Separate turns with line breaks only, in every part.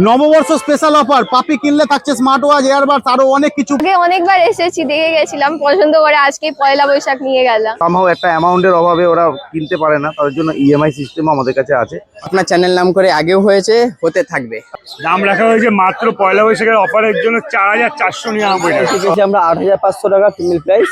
নববর্ষ special offer, পাপি কিনলে থাকছে স্মার্ট ওয়াচ, এয়ারবাডস, আরো অনেক কিছু।
অনেকবার এসেছি, দেখে গেছিলাম, পছন্দ করে আজকে পয়লা বৈশাখ নিয়ে গেলাম।
সামহাও একটা অ্যামাউন্টের অভাবে ওরা কিনতে পারে না, তার জন্য ইএমআই সিস্টেম আমাদের কাছে আছে।
আপনার চ্যানেল নাম করে আগেও হয়েছে, হতে থাকবে।
দাম রাখা হয়েছে মাত্র পয়লা বৈশাখের অফারের জন্য 4,499 টাকা।
শিখেছি আমরা 8,500 টাকা, ফিমেল প্রাইস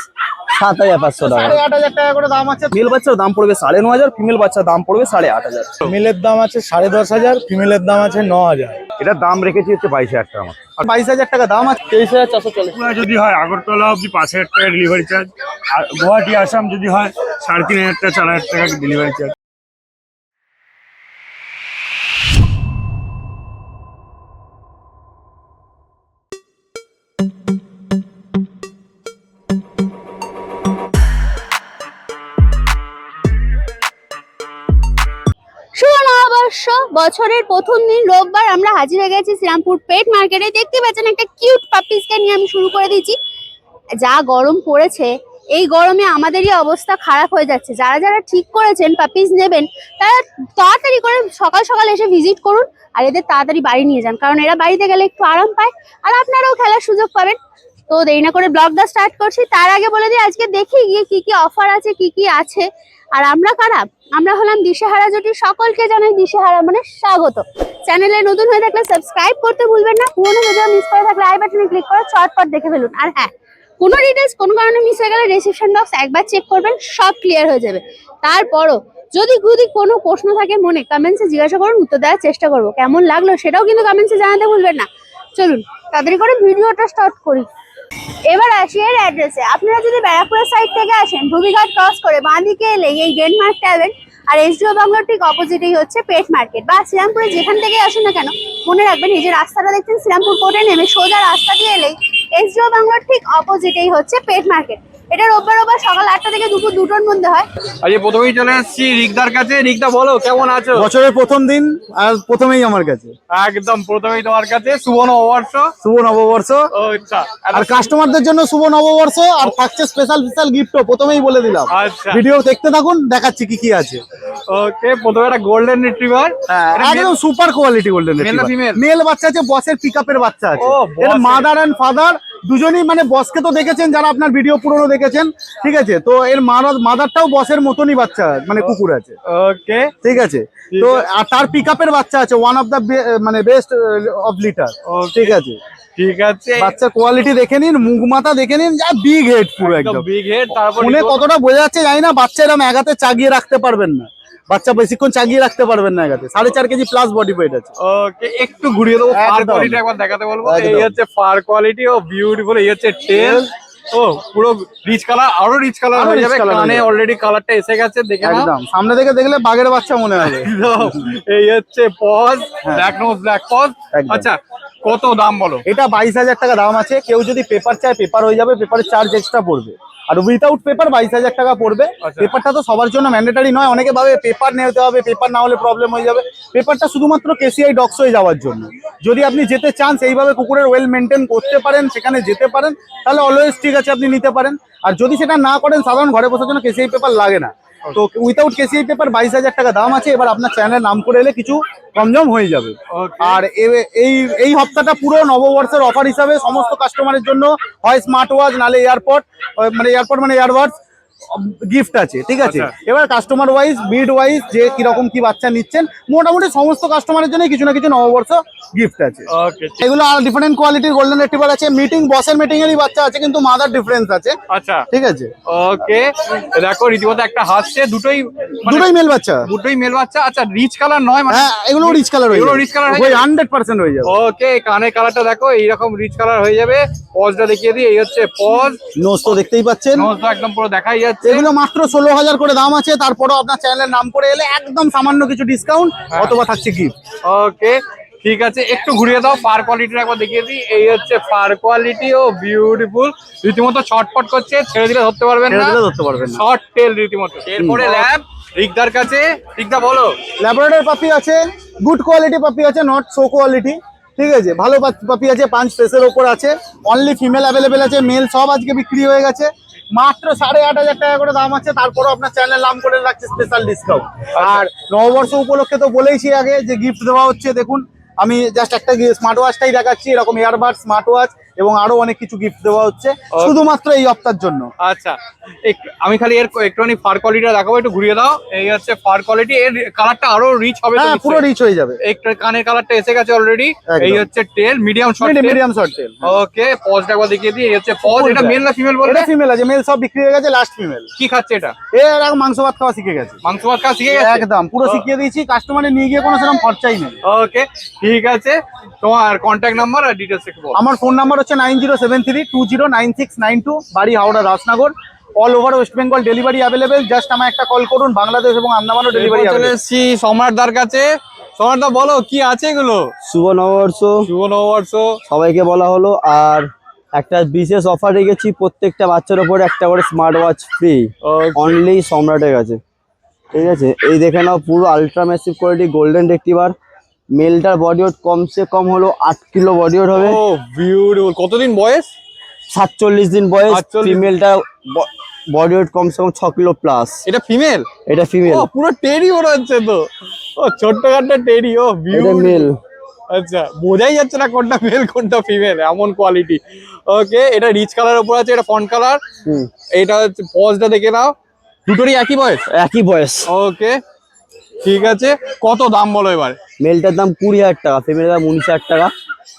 7,500 টাকা।
8,500 টাকা করে দাম আছে।
মেল বাচ্চার দাম পড়বে 9,500, ফিমেল বাচ্চার দাম পড়বে 8,500।
মেলের দাম আছে 10,500, ফিমেলের দাম আছে 9,000।
এটার দাম রেখেছি হচ্ছে 22,000 টাকা, আর 22,000 টাকা দাম আছে।
23,440।
যদি হয় আগরতলা অবধি 5,000 টাকা ডেলিভারি চার্জ, আর গুয়াহাটি আসাম যদি হয় 3,500 টাকা 4,000 টাকা ডেলিভারি চার্জ।
শুভ নববর্ষ, বছরের প্রথম দিন রোববার আমরা হাজির হয়ে গেছি শ্রীরামপুর পেট মার্কেটে। দেখতে পাচ্ছেন একটা কিউট পাপিসকে নিয়ে আমি শুরু করে দিয়েছি। যা গরম পড়েছে, এই গরমে আমাদেরই অবস্থা খারাপ হয়ে যাচ্ছে। যারা যারা ঠিক করেছেন পাপিস নেবেন, তারা তাড়াতাড়ি করে সকাল সকাল এসে ভিজিট করুন আর এদের তাড়াতাড়ি বাড়ি নিয়ে যান, কারণ এরা বাড়িতে গেলে একটু আরাম পায় আর আপনারাও খেলার সুযোগ পাবেন। তো দেরি না করে ব্লগটা স্টার্ট করছি। তার আগে বলে দিই আজকে দেখি গিয়ে কি কি অফার আছে, কি কি আছে। আর আমরা কারা? আমরা হলাম দিশেহারা জুটি। সকলকে জানাই দিশেহারা মানে স্বাগত। চ্যানেলে নতুন হয়ে থাকলে সাবস্ক্রাইব করতে ভুলবেন না। পুরোনো ভিডিও মিস করে থাকলে আই বাটনে ক্লিক করে চটপট দেখে ফেলুন। আর হ্যাঁ, কোনো ডিটেলস কোনো কারণে মিস হয়ে গেলে ডেসক্রিপশন বক্স একবার চেক করবেন, সব ক্লিয়ার হয়ে যাবে। তারপরও যদি কোনো প্রশ্ন থাকে মনে, কমেন্টসে জিজ্ঞাসা করুন, উত্তর দেওয়ার চেষ্টা করবো। কেমন লাগলো সেটাও কিন্তু কমেন্টসে জানাতে ভুলবেন না। চলুন তাড়াতাড়ি করে ভিডিওটা স্টার্ট করি। এবার আসি এর অ্যাড্রেসে। আপনারা যদি ব্যারাকপুরের সাইড থেকে আসেন, ধুবিঘাট ক্রস করে বাঁ দিকে এলে এই ডেনমার্ক ট্যাভেন আর এসডিও বাংলোর ঠিক অপোজিটেই হচ্ছে পেট মার্কেট। বা শ্রীরামপুরে যেখান থেকে আসেন না কেন, মনে রাখবেন এই যে রাস্তাটা দেখছেন শ্রীরামপুর কোর্টে নেমে সোজা রাস্তা দিয়ে এলেই এসডিও বাংলোর ঠিক অপোজিটেই হচ্ছে পেট মার্কেট। এটা রোববার সকাল 8টা থেকে দুপুর 2টোর মধ্যে হয়।
আজকে প্রথমেই চলে এসেছি রিকদার কাছে। রিকদা বলো, কেমন আছো?
বছরের প্রথম দিন আর প্রথমেই আমার কাছে,
একদম প্রথমেই তোমার কাছে শুভ নববর্ষ।
শুভ নববর্ষ।
ও আচ্ছা,
আর কাস্টমারদের জন্য শুভ নববর্ষ, আর থাকছে স্পেশাল স্পেশাল গিফটও, প্রথমেই বলে দিলাম।
আচ্ছা।
ভিডিও দেখতে থাকুন, দেখাচ্ছি কি কি আছে।
ওকে, প্রথমে একটা গোল্ডেন রিট্রিভার।
একদম সুপার কোয়ালিটি গোল্ডেন
Male না female?
মেল বাচ্চা আছে, বসের পিকআপের বাচ্চা আছে।
ও,
এর
boss
মাদার এন্ড ফাদার দুজনেই, মানে বসকে তো দেখেছেন যারা আপনার ভিডিও পুরনো দেখেছেন, ঠিক আছে? তো এর মাদারটাও বসের মতনই বাচ্চা, মানে কুকুর আছে।
ওকে,
ঠিক আছে। তো আর তার পিকআপের বাচ্চা আছে, ওয়ান অফ দা মানে বেস্ট অফ লিটার। ঠিক আছে,
ঠিক আছে।
বাচ্চা কোয়ালিটি দেখে নিন, মুখ মাথা দেখে নিন, যা বিগ হেড, পুরো একদম
বিগ হেড। তারপর
ফোনে কতটা বোঝা যাচ্ছে জানি না, বাচ্চা এরকম এগাতে চাগিয়ে রাখতে পারবেন না, বাচ্চা বেশিক্ষণ চাগিয়ে রাখতে পারবেন না এগাতে। 4.5 কেজি প্লাস বডি ওয়েট আছে।
ওকে, একটু ঘুরিয়ে দেবো, ফার
একদম।
কোয়ালিটি একবার দেখাতে বলবো।
একদম।
এই হচ্ছে ফার কোয়ালিটি, ও বিউটিফুল। এই হচ্ছে টেল, ও পুরো রিচ কালার, আরো রিচ কালার
আরো
হয়ে
rich
যাবে।
colour হয়ে
কানে
যাবে।
অলরেডি কালারটা এসে গেছে, দেখে নাও।
একদম সামনে থেকে দেখলে বাঘের বাচ্চা মনে হবে।
একদম। এই হচ্ছে paws, black nose black paws.
একদম।
আচ্ছা, কত দাম বলো?
এটা 22,000 টাকা দাম আছে। কেউ যদি পেপার চায় পেপার হয়ে যাবে, পেপারের চার্জ এক্সট্রা পড়বে। আর উইথাউট পেপার 22,000 টাকা পড়বে।
আচ্ছা।
পেপারটা তো সবার জন্য ম্যান্ডেটারি নয়, অনেকে ভাবে পেপার নিতে হবে, পেপার না হলে প্রবলেম হয়ে যাবে। পেপারটা শুধুমাত্র কেসিআই ডগস হয়ে যাওয়ার জন্য। যদি আপনি যেতে চান, সেইভাবে কুকুরের ওয়েল মেনটেন করতে পারেন, সেখানে যেতে পারেন, তাহলে অলওয়েজ ঠিক আছে, আপনি নিতে পারেন। আর যদি সেটা না করেন, সাধারণ ঘরে বসার জন্য কেসিআই পেপার লাগে না। তো উইথাউট কেসিআই পেপার 22,000 টাকা দাম আছে। এবার আপনার চ্যানেলের নাম করে এলে কিছু কমজম হয়ে যাবে।
Okay.
আর এই হপ্তাহটা পুরো নববর্ষের অফার হিসাবে সমস্ত কাস্টমারের জন্য হয় স্মার্ট ওয়াচ, নালে এয়ারপড, মানে এয়ারবাডস গিফট আছে। ঠিক আছে।
আচ্ছা।
এবার কাস্টমার ওয়াইজ, ব্রিড ওয়াইজ যে কিরকম কি বাচ্চা নিচ্ছেন, মোটামুটি সমস্ত কাস্টমারের জন্য কিছু না কিছু নববর্ষ গিফট আছে।
ওকে,
এগুলো আর ডিফারেন্ট কোয়ালিটির গোল্ডেন রিট্রিভার আছে। বসের মিটিং এরই বাচ্চা আছে, কিন্তু মাদার ডিফারেন্স আছে।
আচ্ছা।
ঠিক আছে।
ওকে, দেখো রীতিমতো একটা হাসছে, দুটোই
দুটোই মেল বাচ্চা।
দুটোই মেল বাচ্চা। আচ্ছা, রিচ কালার নয় মানে?
হ্যাঁ, এগুলো রিচ কালার হয়ে
এগুলো
যাবে।
rich colour হয়ে
ওই
যাবে?
100% হয়ে যাবে।
ওকে, কানের কালারটা দেখো, এইরকম রিচ কালার হয়ে যাবে। পজটা দেখিয়ে দিই, এই হচ্ছে পজ।
নোজ তো দেখতেই পাচ্ছেন।
নোজটা একদম পুরো দেখাই যাচ্ছে।
এগুলো মাত্র 16,000 করে দাম আছে। তারপরও আপনার চ্যানেলের নাম করে এলে একদম সামান্য কিছু ডিসকাউন্ট অথবা থাকছে গিফট।
ওকে, ঠিক আছে, একটু ঘুরিয়ে দাও, ফার কোয়ালিটিটা একবার দেখিয়ে দিই। এই হচ্ছে ফার কোয়ালিটি, ও বিউটিফুল। রীতিমতো ছটপট করছে, ছেড়ে দিলে ধরতে পারবেন না,
ধরতে পারবেন না।
শর্ট টেল রীতিমতো। এরপরে ল্যাব রিকদার কাছে। রিকদা বলো।
ল্যাব্রাডর পাপি আছে, গুড কোয়ালিটি পাপি আছে, নট সো কোয়ালিটি। ঠিক আছে, ভালো পাপি আছে, 5 ফেসের ওপর আছে। অনলি ফিমেল অ্যাভেলেবেল আছে, মেল সব আজকে বিক্রি হয়ে গেছে। মাত্র 8,500 টাকা করে দাম আছে। তারপরও আপনার চ্যানেল নাম করে রাখছে স্পেশাল ডিসকাউন্ট। আর নববর্ষ উপলক্ষে তো বলেইছি আগে যে গিফট দেওয়া হচ্ছে। দেখুন আমি জাস্ট একটা স্মার্ট ওয়াচটাই দেখাচ্ছি, এরকম এয়ারবাড, স্মার্ট ওয়াচ এবং আরো অনেক কিছু গিফট দেওয়া হচ্ছে শুধুমাত্র এই সপ্তাহের জন্য।
আচ্ছা, আমি খালি এর একটুখানি ফার কোয়ালিটিটা দেখাবো, একটু ঘুরিয়ে দাও। এই হচ্ছে ফার কোয়ালিটি, এর কালারটা আরো রিচ হবে তো
হ্যাঁ, পুরো
নিশ্চয়ই?
রিচ হয়ে যাবে।
একটু কানের কালারটা এসে গেছে অলরেডি।
একদম।
এই হচ্ছে tail, medium short tail.
Medium short tail.
Okay, পজটা একবার দেখিয়ে দিই। এই হচ্ছে পজ। এটা মেল না ফিমেল বললে?
এটা ফিমেল আছে, মেল সব বিক্রি হয়ে গেছে, লাস্ট ফিমেল।
কি খাচ্ছে এটা?
এর এখন মাংস ভাত খাওয়া শিখে গেছে।
মাংস ভাত খাওয়া শিখে গেছে
একদম পুরো শিখিয়ে দিয়েছি, কাস্টমারে নিয়ে গিয়ে কোনো সেরকম খরচাই নেই।
ওকে, ঠিক আছে। তোমার কন্ট্যাক্ট নাম্বার আর ডিটেলস একটু বলো।
আমার ফোন নাম্বার হচ্ছে 9073209692, বাড়ি Howrah Rajnagar. All over West Bengal delivery available, just আমায় একটা কল করুন। বাংলাদেশ এবং আন্দামানও ডেলিভারি
এরপর চলে
অ্যাভেলেবেল।
এসেছি সম্রাটদার কাছে। সম্রাটদা বলো কি আছে এগুলো?
শুভ নববর্ষ
শুভ নববর্ষ।
সবাইকে বলা হলো। আর একটা বিশেষ অফার রেখেছি, প্রত্যেকটা বাচ্চার ওপরে একটা করে স্মার্ট ওয়াচ ফ্রি, অনলি সম্রাটের কাছে। ঠিক আছে, এই দেখে নাও, পুরো ultra massive quality golden retriever. মেলটার বডি ওয়েট কমসে কম হলো 8 কিলো বডি ওয়েট হবে।
ও বিউটিফুল। কতদিন বয়স?
47 দিন বয়স।
47
ফিমেলটা বডি ওয়েট কমসে কম 6 কিলো প্লাস।
এটা ফিমেল?
এটা ফিমেল।
ও পুরো টেরি ওরা হচ্ছে তো। ও ছোট্ট কাটটা টেরি। ও
এটা
বিউটিফুল।
মেল।
আচ্ছা, বোঝাই যাচ্ছে না কোনটা মেল কোনটা ফিমেল, এমন কোয়ালিটি। ওকে, এটা রিচ কালার উপর আছে, এটা ফন্ট কালার। এটা হচ্ছে পজটা দেখে নাও, দুটোরই একই বয়স?
একই বয়স।
ওকে, ঠিক আছে। কত দাম বলো এবার?
মেলটার দাম 20,000 টাকা, ফিমেলের দাম 19,000 টাকা।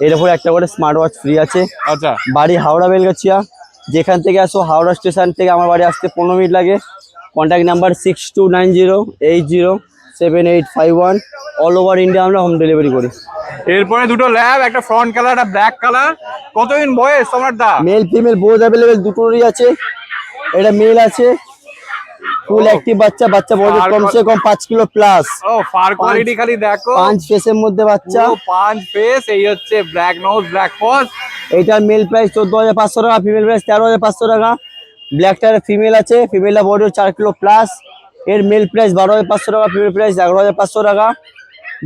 এর উপরে একটা করে স্মার্ট ওয়াচ ফ্রি আছে।
আচ্ছা,
বাড়ি হাওড়া বেলগাছিয়া। যেখান থেকে আসো হাওড়া স্টেশন থেকে আমার বাড়ি আসতে 15 মিনিট লাগে। Contact number 6290807851। All over India আমরা হোম ডেলিভারি করি।
এরপরে দুটো ল্যাব, একটা ফ্রন্ট কালার, একটা ব্ল্যাক কালার। কতদিন বয়স সম্রাটদা?
মেল ফিমেল বোথ অ্যাভেলেবেল, দুটোরই আছে। এটা মেল আছে, ফুল অ্যাক্টিভ বাচ্চা। বাচ্চা বডি কমসে কম 5 কিলো প্লাস।
ও ফার কোয়ালিটি খালি দেখো,
5 ফেসের মধ্যে বাচ্চা।
পুরো 5 ফেস। এই হচ্ছে ব্ল্যাক নোজ, ব্ল্যাক পজ।
এইটার মেল প্রাইস 14,500 টাকা, ফিমেল প্রাইস 13,500 টাকা। ব্ল্যাকটার ফিমেল আছে, ফিমেলটা বডি 4 কিলো প্লাস। এর মেল প্রাইস 12,500 টাকা, ফিমেল প্রাইস 11,500 টাকা।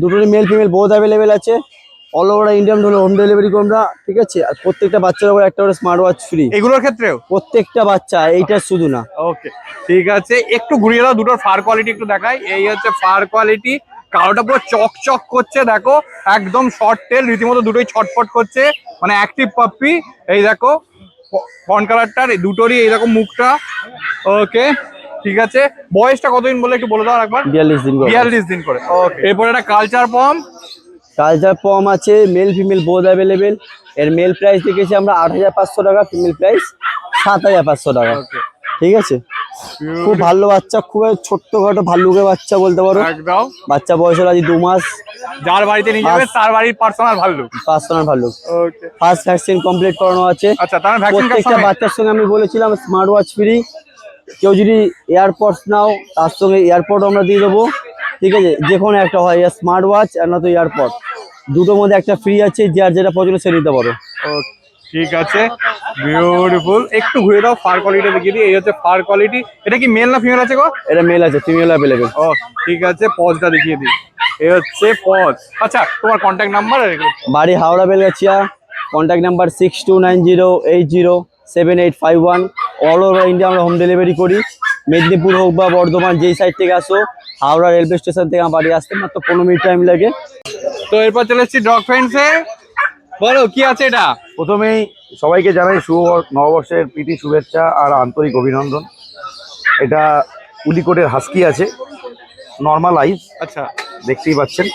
দুটোরই মেল ফিমেল বোথ অ্যাভেলেবেল আছে। All over Indian home delivery করি আমরা। ঠিক আছে, আর প্রত্যেকটা বাচ্চার উপর একটা করে স্মার্ট ওয়াচ ফ্রি,
এগুলোর ক্ষেত্রেও?
প্রত্যেকটা বাচ্চা, এইটা শুধু না।
ওকে, ঠিক আছে। একটু ঘুরিয়ে দাও, দুটোর ফার কোয়ালিটি একটু দেখাই। এই হচ্ছে ফার কোয়ালিটি, কালোটা পুরো চকচক করছে দেখো, একদম শর্ট টেল, রীতিমতো দুটোই ছটফট করছে, মানে অ্যাক্টিভ পাপ্পি। এই দেখো ফন্ট কালারটার, দুটোরই এইরকম মুখটা। ওকে, ঠিক আছে। বয়সটা কতদিন বলে একটু বলে দাও একবার।
42 দিন।
42 দিন করে। ওকে, এরপর একটা কালচার পম।
কালচার পম আছে, মেল ফিমেল বোথ অ্যাভেলেবেল। এর মেল প্রাইস দেখেছি আমরা 8,500 টাকা, ফিমেল প্রাইস 7,500 টাকা। ঠিক আছে, খুব ভালো বাচ্চা, খুব ছোট্টখাটো ভাল্লুকের বাচ্চা বলতে পারো।
একদম,
বাচ্চা বয়স হলো আজ 2 মাস।
যার বাড়িতে নিয়ে যাবে তার বাড়ির পার্সোনাল ভাল্লুক।
পার্সোনাল ভাল্লুক।
ওকে,
ফার্স্ট ভ্যাকসিন কমপ্লিট করানো আছে।
আচ্ছা, তার ভ্যাকসিন
প্রত্যেকটা বাচ্চার সঙ্গে আমি বলেছিলাম স্মার্ট ওয়াচ ফ্রি। কেউ যদি এয়ারপডস নাও তার সঙ্গে এয়ারপড আমরা দিয়ে দেবো। ঠিক আছে, যে কোনো একটা হয়, স্মার্ট ওয়াচ আর না তো এয়ারপড, দুটোর মধ্যে একটা ফ্রি আছে, যার যেটা পছন্দ সে নিতে পারো।
ওকে, ঠিক আছে, বিউটিফুল। একটু ঘুরে দাও, ফার কোয়ালিটি দেখিয়ে দিই। এই হচ্ছে ফার কোয়ালিটি। এটা কি মেল না ফিমেল আছে গো?
এটা মেল আছে, ফিমেল অ্যাভেলেবেল।
ও ঠিক আছে, পজটা দেখিয়ে দিই। এই হচ্ছে পজ। আচ্ছা, তোমার কন্ট্যাক্ট নাম্বার?
বাড়ি Howrah Belgachia. Contact number 6290807851। All over India আমরা হোম ডেলিভারি করি। মেদিনীপুর হোক বা বর্ধমান, যেই সাইড থেকে আসো, হাওড়া রেলওয়ে স্টেশন থেকে আমার বাড়ি আসতে মাত্র 15 মিনিট টাইম লাগে।
তো এরপর চলে এসেছি ডগ ফ্রেন্ডসে। বলো কি আছে এটা?
প্রথমেই সবাইকে জানাই শুভ নববর্ষের প্রীতি শুভেচ্ছা আর আন্তরিক অভিনন্দন। এটা উলিকোটের হাস্কি আছে, নর্মাল আইজ,
আচ্ছা,
দেখতেই পাচ্ছেন।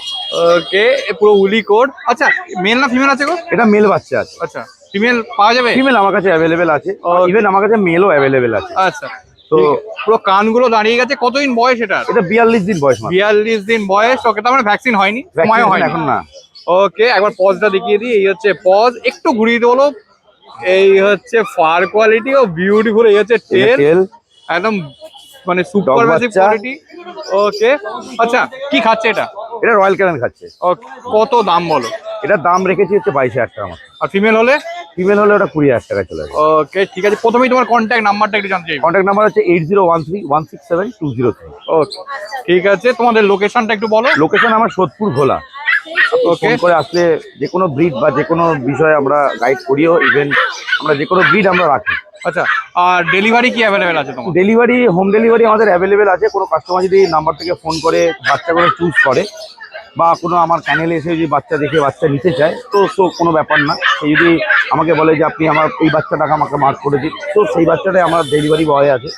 ওকে, পুরো উলি কোড। আচ্ছা, মেল না ফিমেল আছে গো?
এটা মেল বাচ্চা আছে।
আচ্ছা, ফিমেল পাওয়া যাবে?
ফিমেল আমার কাছে অ্যাভেলেবেল আছে, ইভেন আমার কাছে মেলও অ্যাভেলেবেল আছে।
আচ্ছা,
তো
তো পুরো কানগুলো দাঁড়িয়ে গেছে। কতদিন বয়স এটা?
এটা 42 দিন বয়স।
42 দিন বয়স। ওকে, তার মানে ভ্যাকসিন হয়নি, সময়ও হয়নি
এখন না।
ওকে, একবার পজটা দেখিয়ে দিই। এই হচ্ছে পজ, একটু ঘুরিয়ে দেবো। এই হচ্ছে ফার কোয়ালিটি ও বিউটিফুল। এই হচ্ছে টেল,
তেল
একদম মানে সুপার ম্যাসিভ
বাচ্চা।
কোয়ালিটি। ওকে, আচ্ছা, কি খাচ্ছে এটা?
এটা রয়্যাল ক্যানেল খাচ্ছে।
ওকে, কত দাম বলো?
এটার দাম রেখেছি হচ্ছে 22,000 টাকা মতো।
আর ফিমেল হলে?
ফিমেল হলে ওটা 20,000 টাকা চলে যাবে।
ওকে, ঠিক আছে। প্রথমেই তোমার কন্ট্যাক্ট নাম্বারটা একটু জানতে চাই।
কন্ট্যাক্ট নাম্বার হচ্ছে 8013167203।
ওকে, ঠিক আছে। তোমাদের লোকেশনটা একটু বলো।
লোকেশন আমার সোদপুর ভোলা।
ওকে,
ফোন করে আসলে যে কোনো ব্রিড বা যে কোনো বিষয়ে আমরা গাইড করিও। ইভেন আমরা যে কোনো ব্রিড আমরা রাখি।
আচ্ছা, আর ডেলিভারি কি অ্যাভেলেবেল আছে তোমার?
ডেলিভারি, হোম ডেলিভারি আমাদের অ্যাভেলেবেল আছে। কোনো কাস্টমার যদি নাম্বার থেকে ফোন করে বাচ্চাগুলো চুজ করে, বা কোনো আমার চ্যানেলে এসে যদি বাচ্চা দেখে বাচ্চা নিতে চায় তো কোনো ব্যাপার না। সে যদি আমাকে বলে যে আপনি আমার এই বাচ্চাটাকে আমাকে মার্ক করে দিন, তো সেই বাচ্চাটাই আমার ডেলিভারি বয় আছে।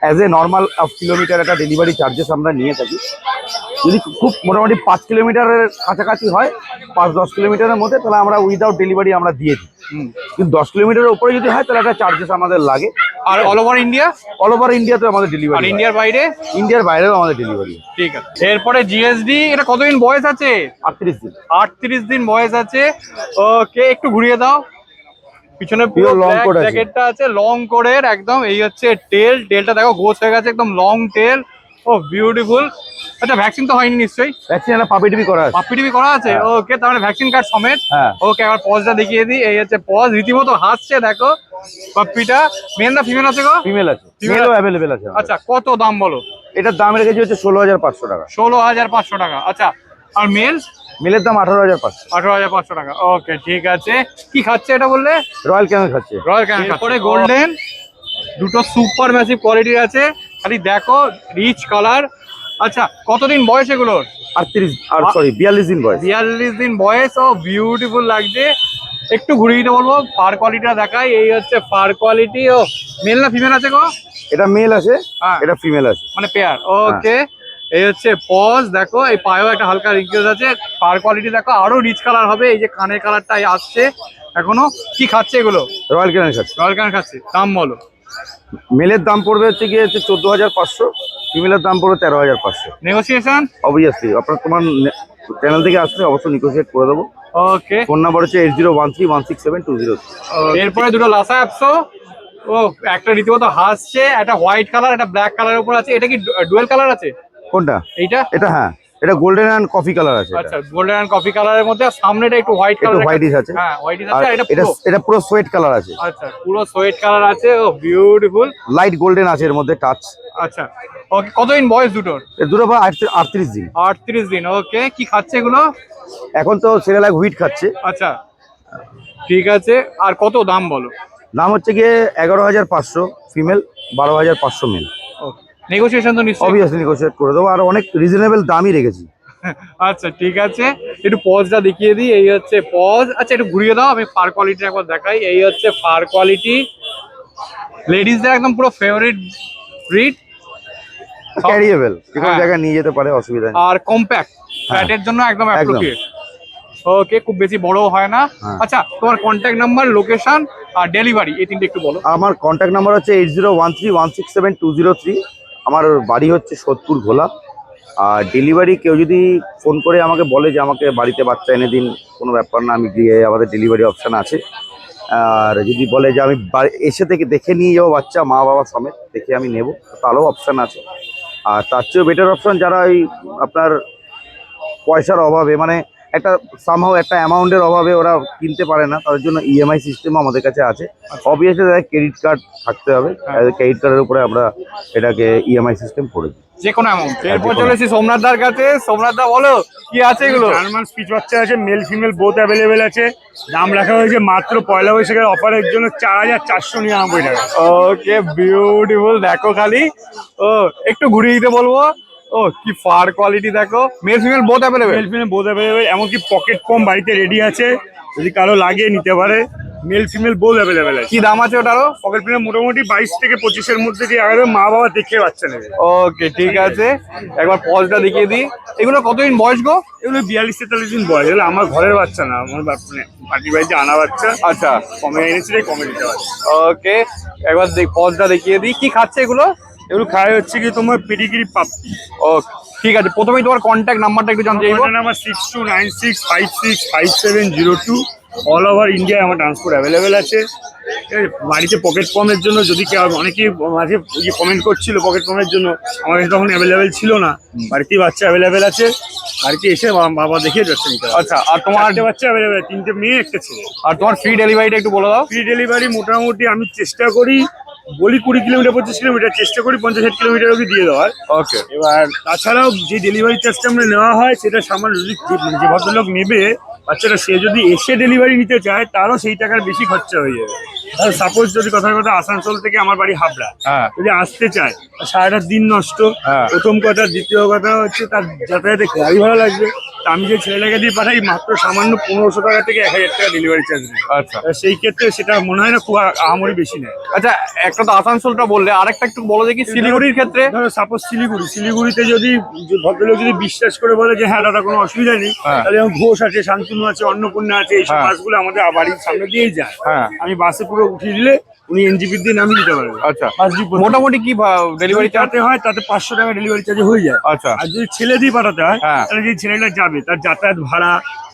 অ্যাজ এ নর্মাল কিলোমিটার একটা ডেলিভারি চার্জেস আমরা নিয়ে থাকি। যদি খুব মোটামুটি 5 কিলোমিটারের কাছাকাছি হয়, 5-10 কিলোমিটারের মধ্যে, তাহলে আমরা উইদাউট ডেলিভারি আমরা দিয়ে দিই। কিন্তু 10 কিলোমিটারের উপরে যদি হয় তাহলে একটা চার্জেস আমাদের লাগে।
আর all over India?
All over ইন্ডিয়াতে আমাদের
আর
ডেলিভারি।
ইন্ডিয়ার বাইরে?
ইন্ডিয়ার বাইরেও আমাদের ডেলিভারি।
ঠিক আছে। এরপরে জিএসডি, এটা কতদিন বয়স আছে?
38 দিন।
38 দিন বয়স আছে। ওকে, একটু ঘুরিয়ে দাও। পিছনে পুরো
Pure long
ব্ল্যাক
coat আছে।
জ্যাকেটটা আছে, লং কোডের একদম। এই হচ্ছে টেলটা দেখো, গোছ হয়ে গেছে একদম, লং টেল। ও বিউটিফুল। আচ্ছা, ভ্যাকসিন তো হয়নি নিশ্চয়ই?
ভ্যাকসিন একটা পাপি টিপি করা আছে।
পাপ্পি টিপি করা আছে? ওকে, তার মানে ভ্যাকসিন কার্ড সমেত।
হ্যাঁ।
ওকে, আবার পজটা দেখিয়ে দিই। এই হচ্ছে পজ, রীতিমতো হাসছে দেখো পাপ্পিটা। মেল না ফিমেল আছে গো?
ফিমেল আছে,
Female
মেলও
আছে।
অ্যাভেলেবেল আছে আমাদের।
আচ্ছা, কত দাম বলো?
এটার দাম রেখেছি হচ্ছে 16,500 টাকা।
16,500 টাকা। আচ্ছা, আর মেল?
মেলের দাম 18,500।
18,500 টাকা। ওকে, ঠিক আছে। কি খাচ্ছে এটা বললে?
রয়্যাল ক্যামেল খাচ্ছে।
রয়্যাল ক্যানেল। এরপরে গোল্ডেন, দুটো সুপার ম্যাসিভ কোয়ালিটির আছে। খালি দেখো, রিচ কালার। আচ্ছা, কতদিন বয়স এগুলোর?
42 দিন বয়স।
42 দিন বয়স। ও বিউটিফুল লাগছে। একটু ঘুরিয়ে দিতে বলবো, ফার কোয়ালিটিটা দেখাই। এই হচ্ছে ফার কোয়ালিটি। ও মেল না ফিমেল আছে গো?
এটা মেল আছে,
হ্যাঁ।
এটা ফিমেল আছে।
মানে পেয়ার। ওকে, এই হচ্ছে পজ দেখো, এই পায়েও একটা হালকা রিঙ্কেলস আছে। ফার কোয়ালিটি দেখো, আরো রিচ কালার হবে। এই যে কানের কালারটাই আসছে এখনো। কি খাচ্ছে এগুলো?
রয়্যাল ক্যানেল খাচ্ছে।
রয়্যাল ক্যানেল খাচ্ছে। দাম বলো?
মেলের দাম পড়বে হচ্ছে 14,500, ফিমেলের দাম পড়বে 13,500।
নেগোসিয়েশন?
অবভিয়াসলি তোমার চ্যানেল থেকে আসলে অবশ্যই নেগোশিয়েট করে দেবো।
ওকে।
ফোন নাম্বার হচ্ছে 8013167203।
এরপরে দুটো লাসা অ্যাপসো। ও, একটা রীতিমতো হাসছে, একটা হোয়াইট কালার, একটা ব্ল্যাক কালারের উপর আছে। এটা কি ডুয়েল কালার আছে?
কোনটা?
এইটা?
এটা হ্যাঁ, এটা গোল্ডেন অ্যান্ড কফি কালার আছে।
আচ্ছা, গোল্ডেন এন্ড কফি কালারের মধ্যে, আর সামনেটা একটু হোয়াইট
একটু
কালার।
হোয়াইটিশ আছে।
হ্যাঁ, হোয়াইটিশ
আর
আছে। আর এটা
এটা
পুরো?
এটা পুরো সোয়েট কালার আছে।
আচ্ছা, পুরো সোয়েট কালার আছে। ও বিউটিফুল।
লাইট গোল্ডেন আছে এর মধ্যে টাচ।
আচ্ছা, ওকে, কতদিন বয়স দুটোর?
এর দুটো বা 38 দিন।
38 দিন। ওকে, কি খাচ্ছে এগুলো?
এখন তো সেরেলাক হুইট খাচ্ছে।
আচ্ছা, ঠিক আছে। আর কত দাম বলো?
দাম হচ্ছে 11,500 ফিমেল, 12,500 মেল।
ওকে, নেগোসিয়েশন তো নিশ্চয়ই?
অবভিয়াসলি নেগোশিয়েট করে দেবো, আর অনেক রিজনেবল দামই রেখেছি।
আচ্ছা, ঠিক আছে। একটু পজটা দেখিয়ে দিই। এই হচ্ছে পজ। আচ্ছা, একটু ঘুরিয়ে দাও, আমি ফার কোয়ালিটি একবার দেখাই। এই হচ্ছে ফার কোয়ালিটি। লেডিসদের একদম পুরো ফেভারিট ব্রিড।
ক্যারিয়েবল, যে কোনো
হ্যাঁ।
জায়গায় নিয়ে যেতে পারে, অসুবিধা নেই।
আর কম্প্যাক্ট, ফ্ল্যাটের জন্য একদম অ্যাপ্রোপ্রিয়েট। ওকে, খুব বেশি বড় হয় না।
হ্যাঁ।
আচ্ছা, তোমার কন্ট্যাক্ট নাম্বার, লোকেশন আর ডেলিভারি, এই তিনটে একটু বলো।
আমার কন্ট্যাক্ট নাম্বার হচ্ছে 8013167203। আমার বাড়ি হচ্ছে সোদপুর ঘোলা। আর ডেলিভারি কেউ যদি ফোন করে আমাকে বলে যে আমাকে বাড়িতে বাচ্চা এনে দিন, কোনো ব্যাপার না, আমি গিয়ে আমাদের ডেলিভারি অপশান আছে। আর যদি বলে যে আমি এসে থেকে দেখে নিয়ে যাবো বাচ্চা, মা বাবা সমেত দেখে আমি নেব, তাহলেও অপশান আছে। আর তার চেয়েও বেটার অপশান, যারা ওই আপনার পয়সার অভাবে, মানে একটা সামহাও একটা অ্যামাউন্টের অভাবে ওরা কিনতে পারে না, তাদের জন্য ইএমআই সিস্টেমও আমাদের কাছে আছে। অবভিয়াসলি তাদের ক্রেডিট কার্ড থাকতে হবে। ক্রেডিট কার্ডের উপরে আমরা এটাকে ইএমআই সিস্টেম করে দিই।
যে কোনো অ্যামাউন্ট। এরপর
যেকোনো।
চলেছি সোমনাথ দার কাছে। সোমনাথ দা, বলো কি আছে এগুলো?
জার্মান স্পিচ বাচ্চা আছে, মেল ফিমেল বোথ অ্যাভেলেবেল আছে। দাম রাখা হয়েছে মাত্র পয়লা বৈশাখের অফারের জন্য 4,499 টাকা।
ওকে, বিউটিফুল। দেখো খালি। ও, একটু ঘুরিয়ে দিতে বলবো। ও, কি ফার কোয়ালিটি দেখো। Male female both available?
Male female both available, এমনকি পকেট কম বাড়িতে রেডি আছে, যদি কারো লাগে নিতে পারে। মেল ফিমেল বোথ অ্যাভেলেবেল আছে।
কি দাম আছে ওটারও?
পকেট ফিমেল মোটামুটি 22 থেকে 25-এর মধ্যে দিয়ে আগে মা বাবা দেখে বাচ্চা নেবে।
ওকে, ঠিক আছে। একবার পজটা দেখিয়ে দিই। এগুলো কতদিন বয়স গো?
এগুলো 42-43 দিন বয়স। এগুলো আমার ঘরের বাচ্চা না, আমার পার্টি বাড়িতে আনা বাচ্চা।
আচ্ছা,
কমে এনেছে, কমে দিতে পারছে।
ওকে, একবার পজটা দেখিয়ে দিই। কি খাচ্ছে এগুলো?
এগুলো খায় হচ্ছে কি তোমার পেডিগ্রি পাপ্পি।
ওকে, ঠিক আছে। প্রথমেই তোমার কন্ট্যাক্ট নাম্বারটা একটু জানতে চাইবো।
আমার 6296565702। অল ওভার ইন্ডিয়া আমার ট্রান্সপোর্ট অ্যাভেলেবেল আছে। বাড়িতে পকেট কমের জন্য যদি কেউ, অনেকেই মাঝে কমেন্ট করছিল পকেট কমের জন্য, আমার কাছে তখন অ্যাভেলেবেল ছিল না। বাড়িতেই বাচ্চা অ্যাভেলেবেল আছে, বাড়িতে এসে বাবা দেখে যাচ্ছে নিতে পারবে।
আচ্ছা, আর তোমার
4টে বাচ্চা অ্যাভেলেবেল, 3টে মেয়ে, একটা ছেলে।
আর তোমার ফ্রি ডেলিভারিটা একটু বলে দাও।
ফ্রি ডেলিভারি মোটামুটি আমি চেষ্টা করি, বলি 20 কিলোমিটার 25 কিলোমিটার, চেষ্টা করি 50-60 কিলোমিটার অবধি দিয়ে দেওয়ার।
ওকে,
এবার তাছাড়াও যে ডেলিভারি চার্জটা আমরা নেওয়া হয়, সেটা সামান্য, যদি যে ভদ্রলোক নেবে বাচ্চাটা, সে যদি এসে ডেলিভারি নিতে চায়, তারও সেই টাকার বেশি খরচা হয়ে যাবে। সাপোজ যদি কথার কথা আসানসোল থেকে আমার বাড়ি হাবড়া,
হ্যাঁ।
যদি আসতে চায়, সারাটা দিন নষ্ট।
হ্যাঁ।
প্রথম কথা, দ্বিতীয় কথা হচ্ছে তার যাতায়াতে গাড়ি ভাড়া লাগবে, তা আমি যে ছেলেটাকে দিয়ে পাঠাই মাত্র সামান্য 1500 টাকা থেকে 1000 টাকা ডেলিভারি চার্জ নেয়।
আচ্ছা
সেই ক্ষেত্রে সেটা মনে হয় না খুব আহামরি বেশি নেয়।
আচ্ছা, একটা তো আসানসোলটা বললে, আরেকটা একটু বলো দেখি শিলিগুড়ির ক্ষেত্রে।
ধরো সাপোজ শিলিগুড়িতে যদি ভদ্রলোক যদি বিশ্বাস করে বলে যে হ্যাঁ দাদা কোনো অসুবিধা নেই,
হ্যাঁ।
তাহলে যেমন ঘোষ আছে, শান্তনু আছে, অন্নপূর্ণা আছে, এইসব
হ্যাঁ।
বাসগুলো আমাদের বাড়ির সামনে দিয়েই যায়।
হ্যাঁ।
আমি বাসে পুরো উঠিয়ে দিলে উনি এনজিপির দিয়ে নামিয়ে দিতে পারবেন।
আচ্ছা,
বাস ডিপো
মোটামুটি কি ডেলিভারি চার্জ?
যাতে হয় তাতে 500 টাকা ডেলিভারি চার্জ হয়ে যায়।
আচ্ছা।
আর যদি ছেলে দিয়ে পাঠাতে হয়
হ্যাঁ।
তাহলে যে ছেলেটা যাবে তার যাতায়াত ভাড়া,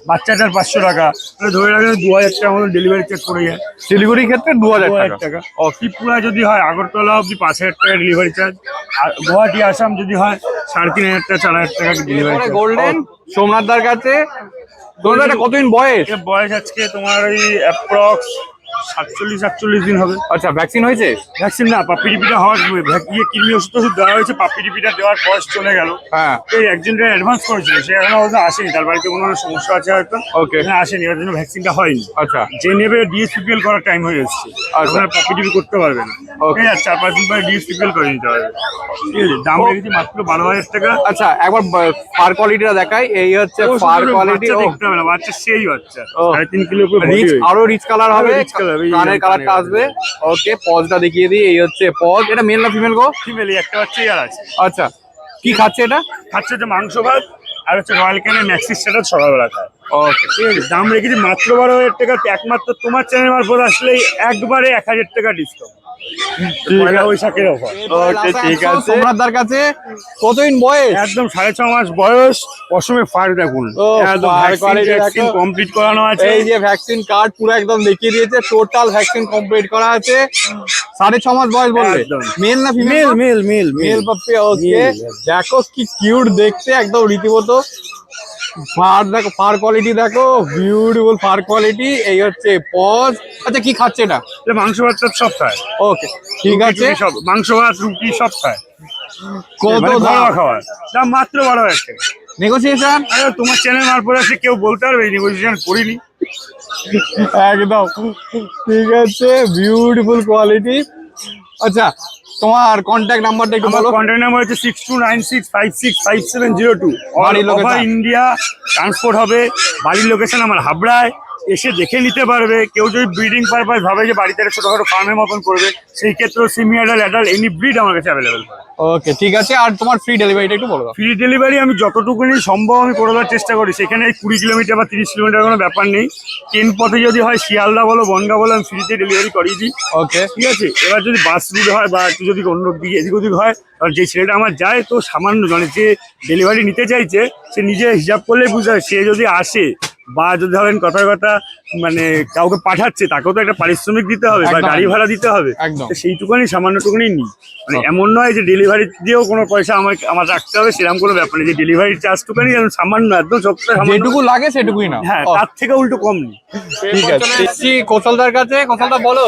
বাচ্চাটার 500 টাকা, তাহলে ধরে রাখেন 2000 টাকা মতো ডেলিভারি চার্জ পড়ে যায়।
শিলিগুড়ির ক্ষেত্রে 2000
2000
টাকা।
টাকা। ত্রিপুরা যদি হয় আগরতলা অব্দি 5000 টাকা ডেলিভারি চার্জ, আর গুয়াহাটি আসাম যদি হয় 3500 টাকা 4000 টাকা ডেলিভারি চার্জ।
গোল্ডেন সোমনাথদার কাছে। তোমাদের এটা কতদিন বয়স?
এর বয়স আজকে তোমার ওই অ্যাপ্রক্স 47-48 দিন হবে।
আচ্ছা, ভ্যাকসিন হয়েছে?
ভ্যাকসিন না, পাপ্পি টিপিটা হওয়ার কৃমি ওষুধ টষুধ দেওয়া হয়েছে, পাপ্পি টিপিটা দেওয়ার বয়স চলে গেল।
হ্যাঁ।
এই একজনটা অ্যাডভান্স করেছিল, সে এখনো অবশ্য আসেনি, তার বাড়িতে কোনো সমস্যা আছে হয়তো,
Okay.
এখানে আসেনি, ওর জন্য ভ্যাকসিনটা হয়নি।
আচ্ছা।
যে নেবে ডিএসপিপিএল করার টাইম হয়ে এসছে,
আচ্ছা।
ওখানে পাপ্পি টিপি করতে পারবে না।
Okay.
ঠিক আছে, 4-5 দিন পরে ডিএসপিপিএল করে নিতে হবে। ঠিক আছে, দাম রেখেছি মাত্র 12,000 টাকা।
আচ্ছা, একবার ফার কোয়ালিটিটা দেখাই। এই হচ্ছে
ও
ফার
শুধু
কোয়ালিটি।
বাচ্চা দেখতে হবে না, বাচ্চা সেই বাচ্চা
ও।
3.5 কিলো উপরে
রিচ,
body weight।
আরো রিচ কালার হবে।
আরো rich color হবে, এই
কানের কালারটা
কানের
আসবে। ওকে, পজটা দেখিয়ে দিই। এই হচ্ছে পজ। এটা মেল না ফিমেল গো?
ফিমেলি একটা বাচ্চাই আর আছে।
আচ্ছা, কি খাচ্ছে এটা?
খাচ্ছে হচ্ছে মাংস ভাত আর হচ্ছে রয়্যাল ক্যানের ম্যাক্সিস স্টার্টার সকালবেলা খায়।
ওকে,
ঠিক আছে, দাম রেখেছি মাত্র 12,000 টাকা। একমাত্র তোমার চ্যানেল মারফত আসলেই একবারে 1000 টাকা ডিসকাউন্ট, পয়লা বৈশাখের অফার।
ওকে, ঠিক আছে। সোমনাথদার কাছে কতদিন বয়স?
একদম 6.5 মাস বয়স। পশমে ফার দেখুন,
ও,
একদম
ফার quality
ভ্যাকসিন
দেখো।
কমপ্লিট করানো আছে।
এই যে ভ্যাকসিন কার্ড পুরো একদম দেখিয়ে দিয়েছে, টোটাল ভ্যাকসিন কমপ্লিট করা আছে। 6.5 মাস বয়স বললে?
একদম।
মেল না ফিমেল? Mail puppy. ওকে, দেখো কি কিউট দেখতে, একদম রীতিমতো। ফার দেখো, ফার কোয়ালিটি দেখো, বিউটিফুল ফার কোয়ালিটি। এই হচ্ছে পজ। আচ্ছা, কি খাচ্ছে এটা?
এটা মাংস ভাত টাত সব খায়।
ওকে, ঠিক
রুটি
আছে।
টুটি সব, মাংস ভাত রুটি সব খায়।
কত
মানে
দাম?
ঘরোয়া খাবার, দাম মাত্র 12,000 টাকা।
নেগোসিয়েশন?
আরে তোমার চ্যানেল মারফত আসলে কেউ বলতে পারবে নেগোসিয়েশন করিনি।
একদম ঠিক আছে, বিউটিফুল কোয়ালিটি। আচ্ছা, তোমার কন্ট্যাক্ট নাম্বারটা একটু
আমার
বলো।
কন্ট্যাক্ট নাম্বার হচ্ছে 6296565702।
বাড়ির
all over
location?
India transport হবে। বাড়ির লোকেশন আমার হাবড়ায়, এসে দেখে নিতে পারবে। কেউ যদি ব্রিডিং পারপাস ভাবে যে বাড়িতে একটা ছোটখাটো ফার্মের মতন করবে, সেই ক্ষেত্রেও সেমি অ্যাডাল্ট এনি ব্রিড আমার কাছে অ্যাভেলেবেল।
ওকে, ঠিক আছে। আর তোমার ফ্রি ডেলিভারিটা একটু বলো।
ফ্রি ডেলিভারি আমি যতটুকুনি সম্ভব আমি করে দেওয়ার চেষ্টা করি। সেখানে 20 কিলোমিটার বা 30 কিলোমিটার কোনো ব্যাপার নেই। ট্রেন পথে যদি হয়, শিয়ালদা বলো বনগা বলো, আমি ফ্রিতে ডেলিভারি করিয়ে দিই।
ওকে,
ঠিক আছে, এবার যদি বাস রুট হয় বা একটু যদি অন্য দিকে এদিক ওদিক হয়, আর যে ছেলেটা আমার যায় তো সামান্য, মানে যে ডেলিভারি নিতে চাইছে সে নিজে হিসাব করলে বুঝতে হয়। সে যদি আসে বা যদি ধরেন কথার কথা মানে কাউকে পাঠাচ্ছে, তাকেও তো একটা পারিশ্রমিক দিতে হবে বা
একদম,
গাড়ি ভাড়া দিতে হবে।
একদম।
তো সেইটুকুনি সামান্যটুকুনি নিই। মানে এমন নয় যে ডেলিভারি দিয়েও কোনো পয়সা আমার রাখতে হবে, সেরকম কোনো ব্যাপার নেই। যে ডেলিভারি চার্জটুকুনি সামান্য, একদম সবটা সামান্য।
যেটুকু লাগে সেটুকুই না।
হ্যাঁ, তার থেকে উল্টো কম নেই।
ঠিক আছে। এসছি কৌশলদার কাছে। কৌশলদা বলো,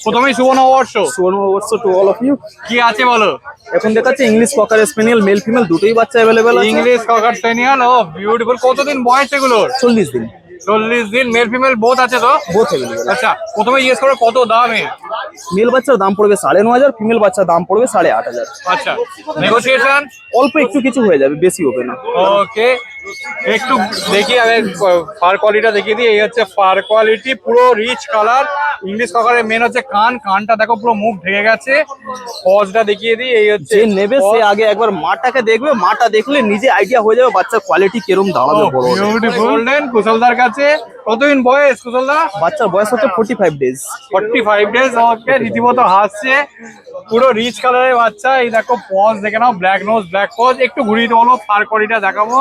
প্রথমেই শুভ নববর্ষ।
সুবর্ণবর্ষ টু অল অফ ইউ।
কি আছে বলো?
এখন দেখাচ্ছে English cocker spaniel male female দুটোই বাচ্চা অ্যাভেলেবেল আছে।
English cocker spaniel. ও, বিউটিফুল। কতদিন বয়স এগুলোর?
40 দিন
40 দিন। মেল ফিমেল বোথ আছে তো?
Both available.
আচ্ছা, প্রথমে জিজ্ঞেস করো কত দামে?
মেল বাচ্চার দাম পড়বে 9,500, ফিমেল বাচ্চার দাম পড়বে 8,500।
আচ্ছা, নেগোসিয়েশন?
অল্প একটু কিছু হয়ে যাবে, বেশি হবে না।
ওকে, একটু দেখি আমি ফার কোয়ালিটিটা দেখিয়ে দিই। এই হচ্ছে ফার কোয়ালিটি, পুরো রিচ কালার। ইংলিশ ককারের মেন হচ্ছে কানটা দেখো পুরো মুখ ঢেকে গেছে। পজটা দেখিয়ে দিই। এই হচ্ছে
যে নেবে সে আগে একবার মাটাকে দেখবে, মাটা দেখলে নিজে আইডিয়া হয়ে যাবে বাচ্চার কোয়ালিটি কিরম দাঁড়াবে বড় হলে।
বিউটিফুল। গোল্ডেন কুশলদার কাছে। কতদিন বয়স কুশলদা?
বাচ্চার বয়স হচ্ছে 45 ডেজ।
45 ডেজ। ওকে, রীতিমতো হাসছে। পুরো রিচ কালারের বাচ্চা। এই দেখো পজ দেখে নাও, ব্ল্যাক নোজ ব্ল্যাক পজ। একটু ঘুরিয়ে বলো, ফার কোয়ালিটিটা দেখাবো।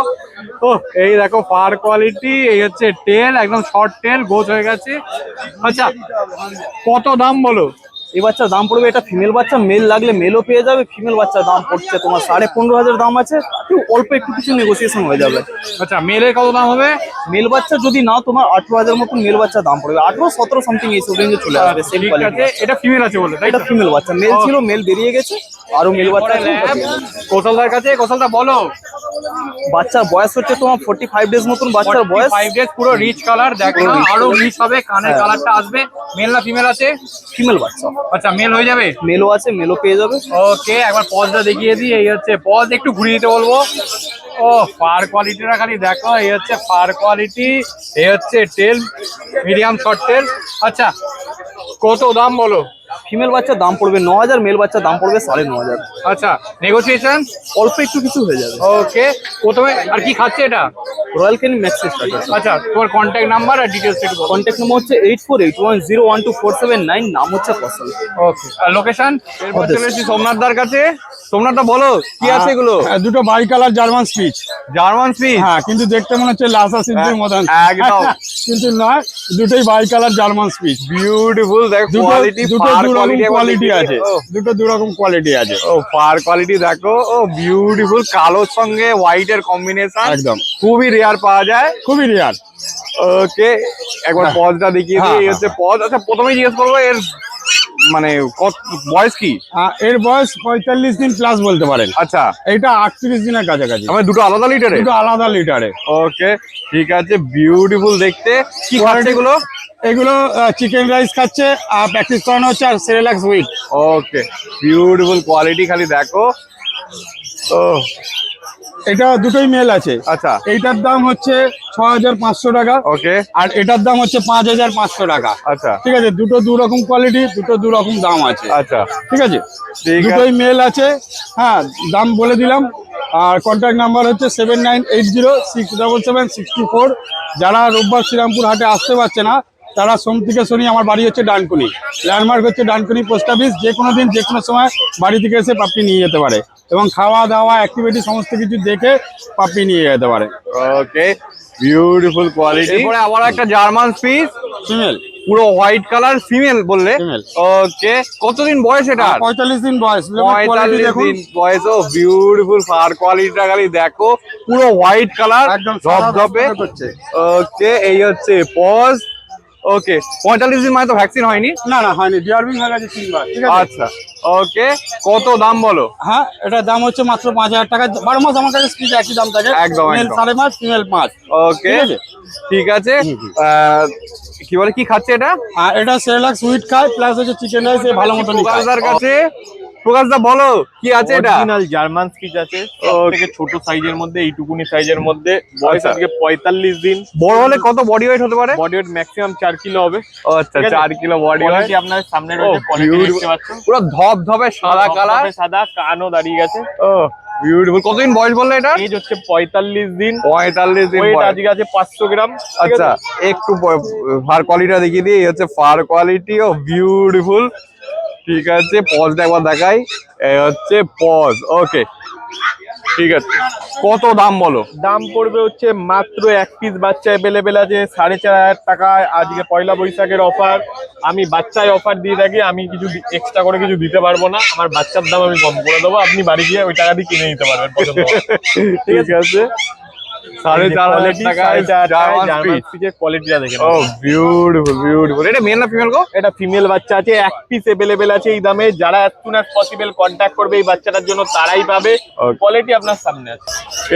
তো এই দেখো ফার কোয়ালিটি। এই হচ্ছে টেল, একদম শর্ট টেল, গোছ হয়ে গেছে। আচ্ছা, কত দাম বলো?
এই বাচ্চার দাম পড়বে, এটা ফিমেল বাচ্চা, মেল লাগলে মেলও পেয়ে যাবে। ফিমেল বাচ্চার দাম পড়ছে তোমার 15,500 দাম আছে। অল্প একটু কিছু নেগোসিয়েশন হয়ে যাবে।
আচ্ছা, মেলের কত দাম হবে?
মেল বাচ্চা যদি নাও তোমার 18,000 মতন মেল বাচ্চার দাম পড়বে। 18, 17 সামথিং এই সব রেঞ্জে চলে আসবে। সেম
ঠিক
কোয়ালিটি।
আছে। এটা ফিমেল আছে বলে, তাই
এটা
তো?
ফিমেল বাচ্চা, মেল ছিল, মেল বেরিয়ে গেছে, আরো মেল বাচ্চা আছে।
কৌশলদার কাছে। কৌশলদা বলো,
বাচ্চার বয়স হচ্ছে তোমার 45 ডেজ মতন বাচ্চার বয়স।
5 ডেজ, পুরো রিচ কালার দেখো, আরো রিচ হবে, কানের কালারটা আসবে। মেল না ফিমেল আছে?
ফিমেল বাচ্চা।
আচ্ছা, মেল হয়ে যাবে?
মেলও আছে, মেলও পেয়ে যাবে।
ওকে, একবার পজটা দেখিয়ে দিই। এই হচ্ছে পজ, একটু ঘুরিয়ে দিতে বলবো। ও ফার কোয়ালিটিটা খালি দেখো, এই হচ্ছে ফার কোয়ালিটি, এই হচ্ছে টেল, মিডিয়াম শর্ট টেল। আচ্ছা, কত দাম বলো?
ফিমেল বাচ্চার দাম পড়বে 9000, মেল বাচ্চার দাম পড়বে 9500।
আচ্ছা, নেগোসিয়েশন
অল্প একটু কিছু হয়ে যাবে।
ওকে, প্রথমে আর কি খাচ্ছে এটা?
Royal Canning maxi starter.
আচ্ছা, তোমার কন্ট্যাক্ট নাম্বার আর ডিটেলস একটু বলো।
কন্ট্যাক্ট নাম্বার হচ্ছে 8481012479, নাম হচ্ছে ফসল।
ওকে, আর লোকেশন? এরপর চলে এসেছি সোমনাথ দার কাছে। সোমনাথ দা বলো, কি আছে এগুলো?
দুটো bicolour German spitz.
German spitz?
হ্যাঁ, কিন্তু দেখতে মনে হচ্ছে লাসা সিদ্ধের মতন।
একদম।
কিন্তু নয়, দুটোই bicolour German spitz.
Beautiful, দেখো
দুটো
কোয়ালিটি,
দুটো
ফার
দু রকম
কোয়ালিটি
কোয়ালিটি আছে, দুটো দু রকম কোয়ালিটি আছে।
ও ফার কোয়ালিটি দেখো, ও বিউটিফুল, কালোর সঙ্গে হোয়াইট এর কম্বিনেশন
একদম
খুবই রেয়ার পাওয়া যায়।
খুবই রেয়ার।
ওকে, একবার পজটা দেখিয়ে দিই। এই হচ্ছে পজ। আচ্ছা, প্রথমেই জিজ্ঞেস করবো এর মানে কত বয়স কি?
এর বয়স 45 দিন প্লাস বলতে পারেন।
আচ্ছা,
এইটা 38 দিনের কাছাকাছি।
আমার দুটো আলাদা লিটারে?
দুটো আলাদা লিটারে।
ওকে, ঠিক আছে, বিউটিফুল দেখতে। কি খাচ্ছে এগুলো?
এগুলো চিকেন রাইস খাচ্ছে, আর প্র্যাকটিস করানো হচ্ছে, আর সেরেলাক্স হুইট।
ওকে, বিউটিফুল কোয়ালিটি খালি দেখো। ও
এটা দুটোই মেল আছে।
আচ্ছা,
এইটার দাম হচ্ছে 6500 টাকা,
ওকে,
আর এটার দাম হচ্ছে 5500 টাকা।
আচ্ছা,
ঠিক আছে, দুটো দু রকম কোয়ালিটি, দুটো দু রকম দাম আছে।
আচ্ছা,
ঠিক আছে,
ঠিক আছে।
দুটোই মেল আছে। হ্যাঁ, দাম বলে দিলাম। আর কন্ট্যাক্ট নাম্বার হচ্ছে 7980677664। যারা রোববার শ্রীরামপুর হাটে আসতে পারছে না, তারা সোম থেকে শনি আমার বাড়ি হচ্ছে ডানকুনি, ল্যান্ডমার্ক হচ্ছে ডানকুনি পোস্ট অফিস। যে কোনো দিন যে কোনো সময় বাড়ি থেকে এসে পাপ্পি নিয়ে যেতে পারে, এবং খাওয়া দাওয়া অ্যাক্টিভিটি সমস্ত কিছু দেখে পাপ্পি নিয়ে যেতে পারে।
ওকে, বিউটিফুল কোয়ালিটি। এরপরে আবার একটা জার্মান স্পিচ,
ফিমেল,
পুরো হোয়াইট কালার, ফিমেল বললে?
ফিমেল।
ওকে, কতদিন বয়স এটা?
45 দিন বয়স।
45 দিন বয়স। ও বিউটিফুল, ফার কোয়ালিটিটা খালি দেখো, পুরো হোয়াইট কালার,
একদম
ধপধপে।
করছে।
ওকে, এই হচ্ছে পজ। ওকে, 45 দিন মানে তো ভ্যাকসিন হয়নি?
না না, হয়নি, ডিআরবি হয়ে গেছে 3 বার। ঠিক আছে।
আচ্ছা, ওকে, কত দাম বলো?
হ্যাঁ, এটার দাম হচ্ছে মাত্র 5000 টাকা। 12 মাস আমার কাছে স্পিচ একই দাম থাকে।
একদম,
মেল
একদম।
5.5, ফিমেল 5।
ওকে,
ঠিক আছে।
ঠিক আছে। কি বলে, কি খাচ্ছে এটা?
আর এটা সেরেলাক্স হুইট খায়, প্লাস হচ্ছে চিকেন রাইস ভালো মতন
প্রকাশদার কাছে। প্রকাশদা বলো, কি আছে এটা?
অরিজিনাল জার্মান স্পিচ আছে, থেকে ছোট সাইজের মধ্যে, এইটুকুনি সাইজের মধ্যে। বয়স
আচ্ছা।
আজকে 45 দিন।
বড় হলে কত বডি ওয়েট হতে পারে?
বডি ওয়েট ম্যাক্সিমাম 4 কিলো হবে।
ও আচ্ছা,
ঠিক আছে।
4 কিলো বডি ওয়েট।
কোয়ালিটি আপনার সামনে রয়েছে, কোয়ালিটি দেখতে পাচ্ছেন,
পুরো ধপধপে সাদা কালার,
ধপধপে সাদা, কানও দাঁড়িয়ে গেছে।
ও বিউটিফুল। কতদিন বয়স বললে এটা?
এজ হচ্ছে 45 দিন।
45 দিন
ওয়েট
বয়স।
আজকে আছে 500 গ্রাম। ঠিক
আচ্ছা,
আছে?
একটু ফার কোয়ালিটিটা দেখিয়ে দিই। এই হচ্ছে ফার কোয়ালিটি, ও বিউটিফুল। ঠিক আছে, পজটা একবার দেখাই। এই হচ্ছে পজ। ওকে, ঠিক আছে, কত দাম বলো?
দাম পড়বে হচ্ছে মাত্র 1 পিস বাচ্চা অ্যাভেলেবেল আছে 4500 টাকায়। আজকে পয়লা বৈশাখের অফার, আমি বাচ্চায় অফার দিয়ে থাকি। আমি কিছু এক্সট্রা করে কিছু দিতে পারবো না, আমার বাচ্চার দাম আমি কম করে দেবো। আপনি বাড়ি গিয়ে ওই টাকা দিয়ে কিনে নিতে পারবেন পছন্দ মতো।
ঠিক আছে, 4500 টাকায় জার্মান স্পিচ।
স্পিচের কোয়ালিটিটা দেখেন।
ও বিউটিফুল, বিউটিফুল। এটা মেল না ফিমেল গো?
এটা ফিমেল বাচ্চা আছে, 1 পিস অ্যাভেলেবেল আছে এই দামে। যারা as soon as possible contact করবে এই বাচ্চাটার জন্য, তারাই পাবে। কোয়ালিটি আপনার সামনে আছে।